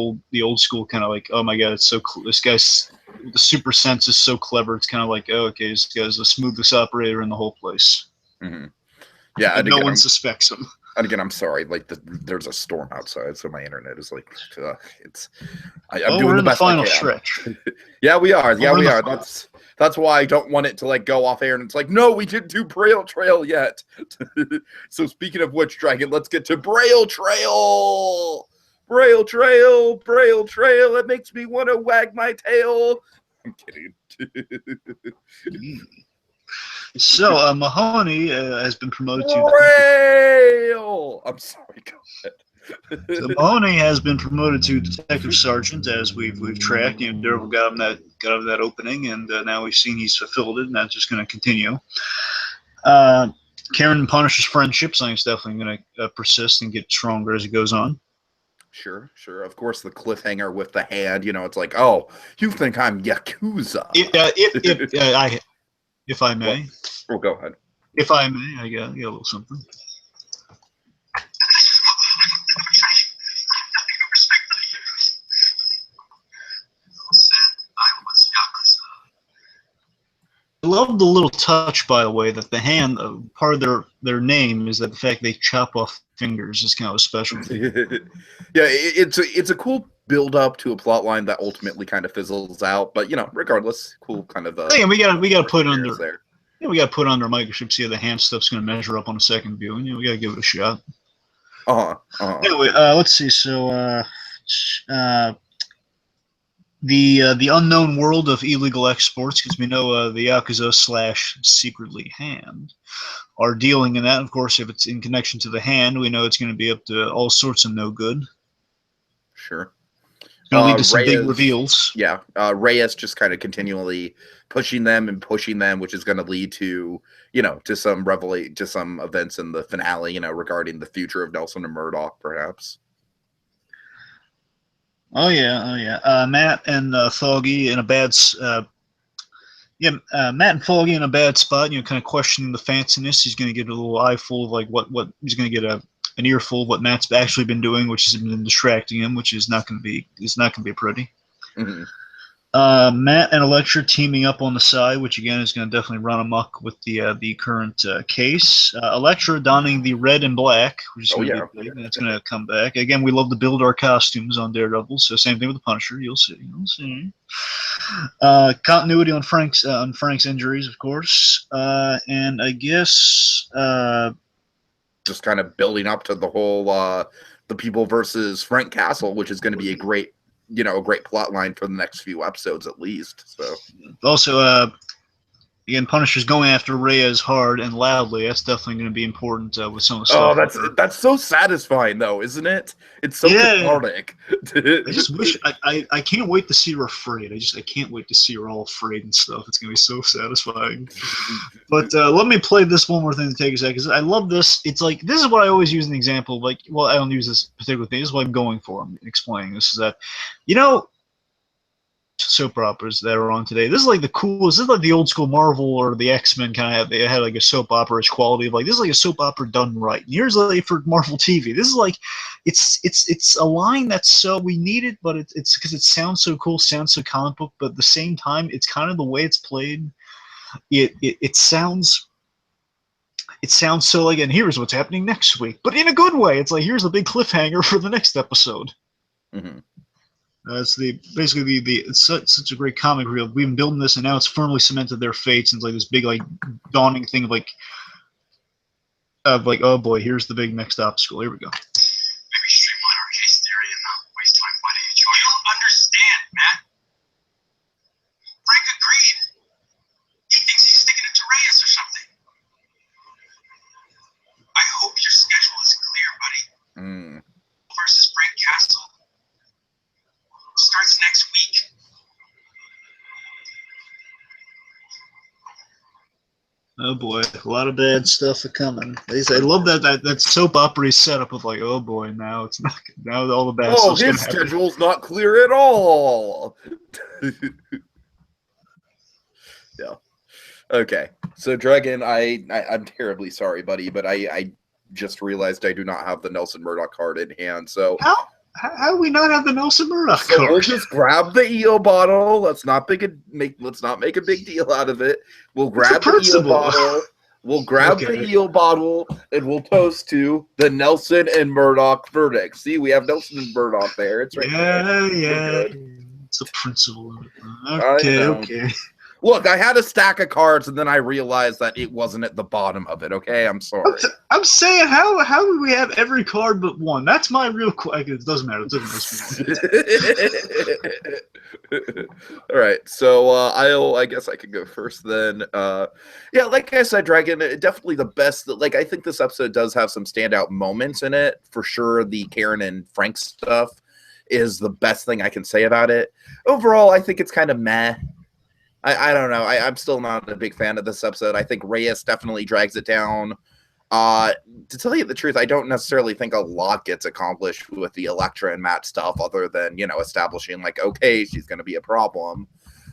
old school kind of like, oh my God, it's so cool. This guy's the super sense is so clever. It's kind of like, oh, okay, this guy's the smoothest operator in the whole place. Mm-hmm. Yeah, and no one suspects him. And again, I'm sorry. Like there's a storm outside, so my internet is like I'm doing we're the in best the final I can. stretch. Yeah, we are. Yeah, we are. That's why I don't want it to like go off air. And it's like, no, we didn't do Braille Trail yet. So speaking of which, Dragon, let's get to Braille Trail. Braille Trail. It makes me want to wag my tail. I'm kidding. So Mahoney has been promoted to Braille. I'm sorry. Go ahead. So Mahoney has been promoted to detective sergeant, as we've tracked. Daredevil got him that opening, and now we've seen he's fulfilled it, and that's just going to continue. Karen and Punisher's friendship, something that's definitely going to persist and get stronger as it goes on. Sure. Of course, the cliffhanger with the hand. It's like, oh, you think I'm Yakuza? If I may. Well, go ahead. If I may, I got a little something. I love the little touch, by the way, that the hand, part of their name is that the fact they chop off fingers is kind of a specialty. Yeah, it's a cool build up to a plot line that ultimately kind of fizzles out, but regardless, cool kind of. We got to put under there. we got to put under a microscope, see how the hand stuff's going to measure up on a second view, and we got to give it a shot. Anyway, let's see. So, the unknown world of illegal exports, because we know the Yakuza / secretly hand are dealing in that. Of course, if it's in connection to the hand, we know it's going to be up to all sorts of no good. Sure. It's going to lead to some big reveals. Yeah, Reyes just kind of continually pushing them, which is going to lead to, to some events in the finale, regarding the future of Nelson and Murdock, perhaps. Oh yeah. Matt and Foggy in a bad. Matt and Foggy in a bad spot. Kind of questioning the fanciness. He's going to get a little eyeful of like what he's going to get an earful of what Matt's actually been doing, which has been distracting him, which is not going to be pretty. Mm-hmm. Matt and Elektra teaming up on the side, which again is going to definitely run amok with the current case. Elektra donning the red and black, which is going to be big. That's going to come back. Again, we love to build our costumes on Daredevil, so same thing with the Punisher. You'll see. Continuity on Frank's injuries, of course, and I guess just kind of building up to the whole the People versus Frank Castle, which is going to be a great plot line for the next few episodes at least. So also, again, Punisher's going after Reyes hard and loudly. That's definitely going to be important with some of the stuff. Oh, that's so satisfying, though, isn't it? It's so cathartic. I just wish I can't wait to see her afraid. I can't wait to see her all afraid and stuff. It's going to be so satisfying. But let me play this one more thing to take a second, because I love this. It's like, this is what I always use an example of, like, well, I don't use this particular thing. This is what I'm going for. I'm explaining this, is that, soap operas that are on today. This is like the coolest. This is like the old school Marvel or the X-Men kind of. They had like a soap opera-ish quality of like, this is like a soap opera done right. And here's like for Marvel TV. This is like, it's a line that's so we need it, but it's because it sounds so cool, sounds so comic book, but at the same time, it's kind of the way it's played. It sounds so like, and here's what's happening next week, but in a good way. It's like, here's a big cliffhanger for the next episode. Mm-hmm. It's it's such a great comic reel. We've been building this, and now it's firmly cemented their fates. And it's like this big, like, dawning thing of like, oh boy, here's the big next obstacle. Here we go. Maybe streamline our case theory and not waste time fighting each other. You don't understand, Matt. Frank agreed. He thinks he's sticking it to Reyes or something. I hope your schedule is clear, buddy. Versus Frank Castle starts next week. Oh boy, a lot of bad stuff are coming. I love that soap opera setup of like, oh boy, now it's not. Now all the bad stuff's his schedule's not clear at all. Yeah. Okay. So Dragon, I'm terribly sorry, buddy, but I just realized I do not have the Nelson Murdock card in hand. So how do we not have the Nelson Murdock so card? we'll just grab the EO bottle. Let's not make a big deal out of it. We'll grab the EO bottle. We'll grab the EO bottle and we'll toast to the Nelson and Murdock verdict. See, we have Nelson and Murdock there. It's right there. Yeah. It's a principle. Okay. Look, I had a stack of cards, and then I realized that it wasn't at the bottom of it, okay? I'm sorry. I'm saying, how do we have every card but one? That's my real question. It doesn't matter. It doesn't matter. All right, so I guess I can go first then. Yeah, like I said, Dragon, definitely the best. Like, I think this episode does have some standout moments in it. For sure, the Karen and Frank stuff is the best thing I can say about it. Overall, I think it's kind of meh. I don't know. I'm still not a big fan of this episode. I think Reyes definitely drags it down. To tell you the truth, I don't necessarily think a lot gets accomplished with the Elektra and Matt stuff other than, establishing like, okay, she's going to be a problem.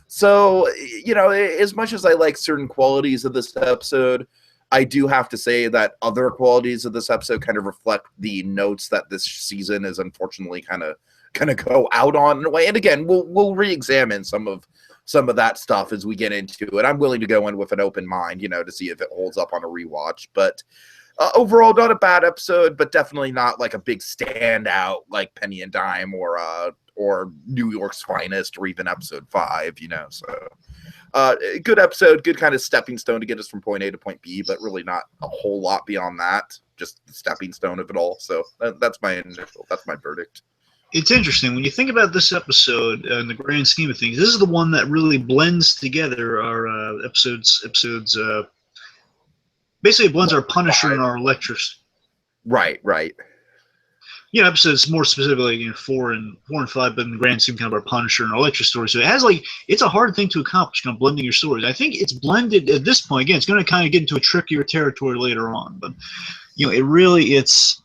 So, as much as I like certain qualities of this episode, I do have to say that other qualities of this episode kind of reflect the notes that this season is unfortunately kind of go out on in a way. And again, we'll re-examine some of that stuff as we get into it. I'm willing to go in with an open mind, to see if it holds up on a rewatch. But overall, not a bad episode, but definitely not like a big standout like Penny and Dime or New York's Finest or even episode 5, So Good episode, good kind of stepping stone to get us from point A to point B, but really not a whole lot beyond that. Just the stepping stone of it all. So that's my verdict. It's interesting when you think about this episode in the grand scheme of things. This is the one that really blends together our episodes. Basically, it blends our Punisher and our Elektra. Right. Episodes more specifically, 4 and 5, but in the grand scheme, kind of our Punisher and our Elektra story. So it has it's a hard thing to accomplish, kind of blending your stories. I think it's blended at this point. Again, it's going to kind of get into a trickier territory later on, but it's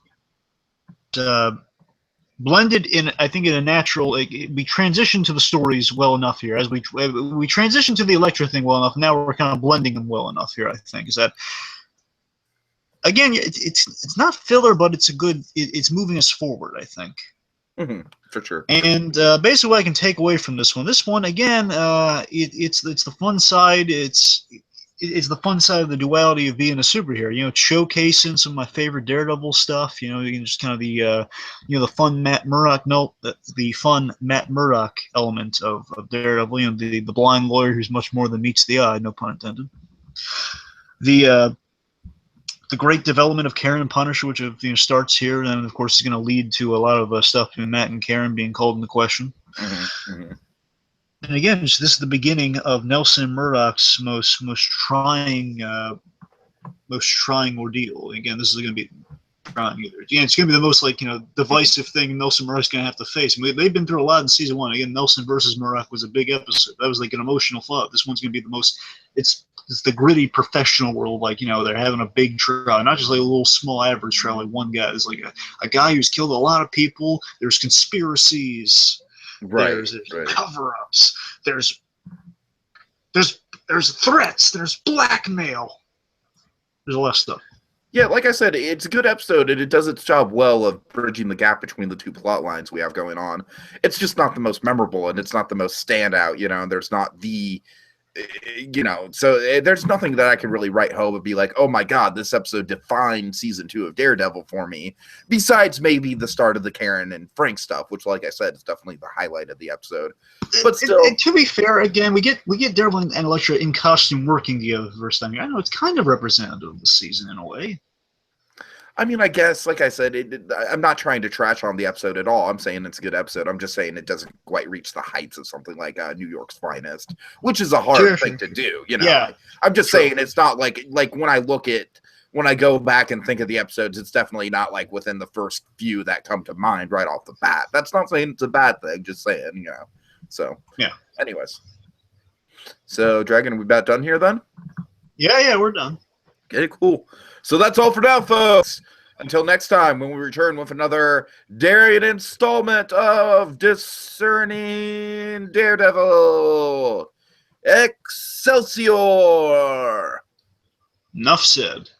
blended in, I think, in a natural. We transition to the stories well enough here, as we transition to the Elektra thing well enough. Now we're kind of blending them well enough here. I think is that. Again, it's not filler, but it's it's moving us forward, I think. For sure. And basically, what I can take away from this one again, it's the fun side. It's the fun side of the duality of being a superhero. It's showcasing some of my favorite Daredevil stuff. You can just kind of the fun Matt Murdock the fun Matt Murdock element of Daredevil. The blind lawyer who's much more than meets the eye. No pun intended. The great development of Karen and Punisher, which starts here, and of course is going to lead to a lot of stuff between Matt and Karen being called into question. And again, this is the beginning of Nelson Murdock's most trying ordeal. Again, this is going to be trying either. Yeah, it's going to be the most divisive thing Nelson Murdock's going to have to face. They've been through a lot in season 1. Again, Nelson versus Murdock was a big episode. That was like an emotional thought. This one's going to be the most. It's the gritty professional world, they're having a big trial, not just like a little small average trial. Like one guy is like a guy who's killed a lot of people. There's conspiracies, there's cover-ups, there's threats, there's blackmail. There's a lot of stuff. Yeah, like I said, it's a good episode, and it does its job well of bridging the gap between the two plot lines we have going on. It's just not the most memorable, and it's not the most standout. And there's not the. So there's nothing that I can really write home and be like, oh my God, this episode defined season 2 of Daredevil for me. Besides maybe the start of the Karen and Frank stuff, which, like I said, is definitely the highlight of the episode. But still, and to be fair, again, we get Daredevil and Elektra in costume working together the first time. I know it's kind of representative of the season in a way. I mean, I guess, like I said, I'm not trying to trash on the episode at all. I'm saying it's a good episode. I'm just saying it doesn't quite reach the heights of something like New York's Finest, which is a hard thing to do. Yeah, I'm just saying it's not like when I go back and think of the episodes, it's definitely not like within the first few that come to mind right off the bat. That's not saying it's a bad thing. Just saying, So yeah. Anyways, so Dragon, are we about done here then? Yeah, we're done. Okay, cool. So that's all for now, folks. Until next time, when we return with another daring installment of Discerning Daredevil. Excelsior! Enough said.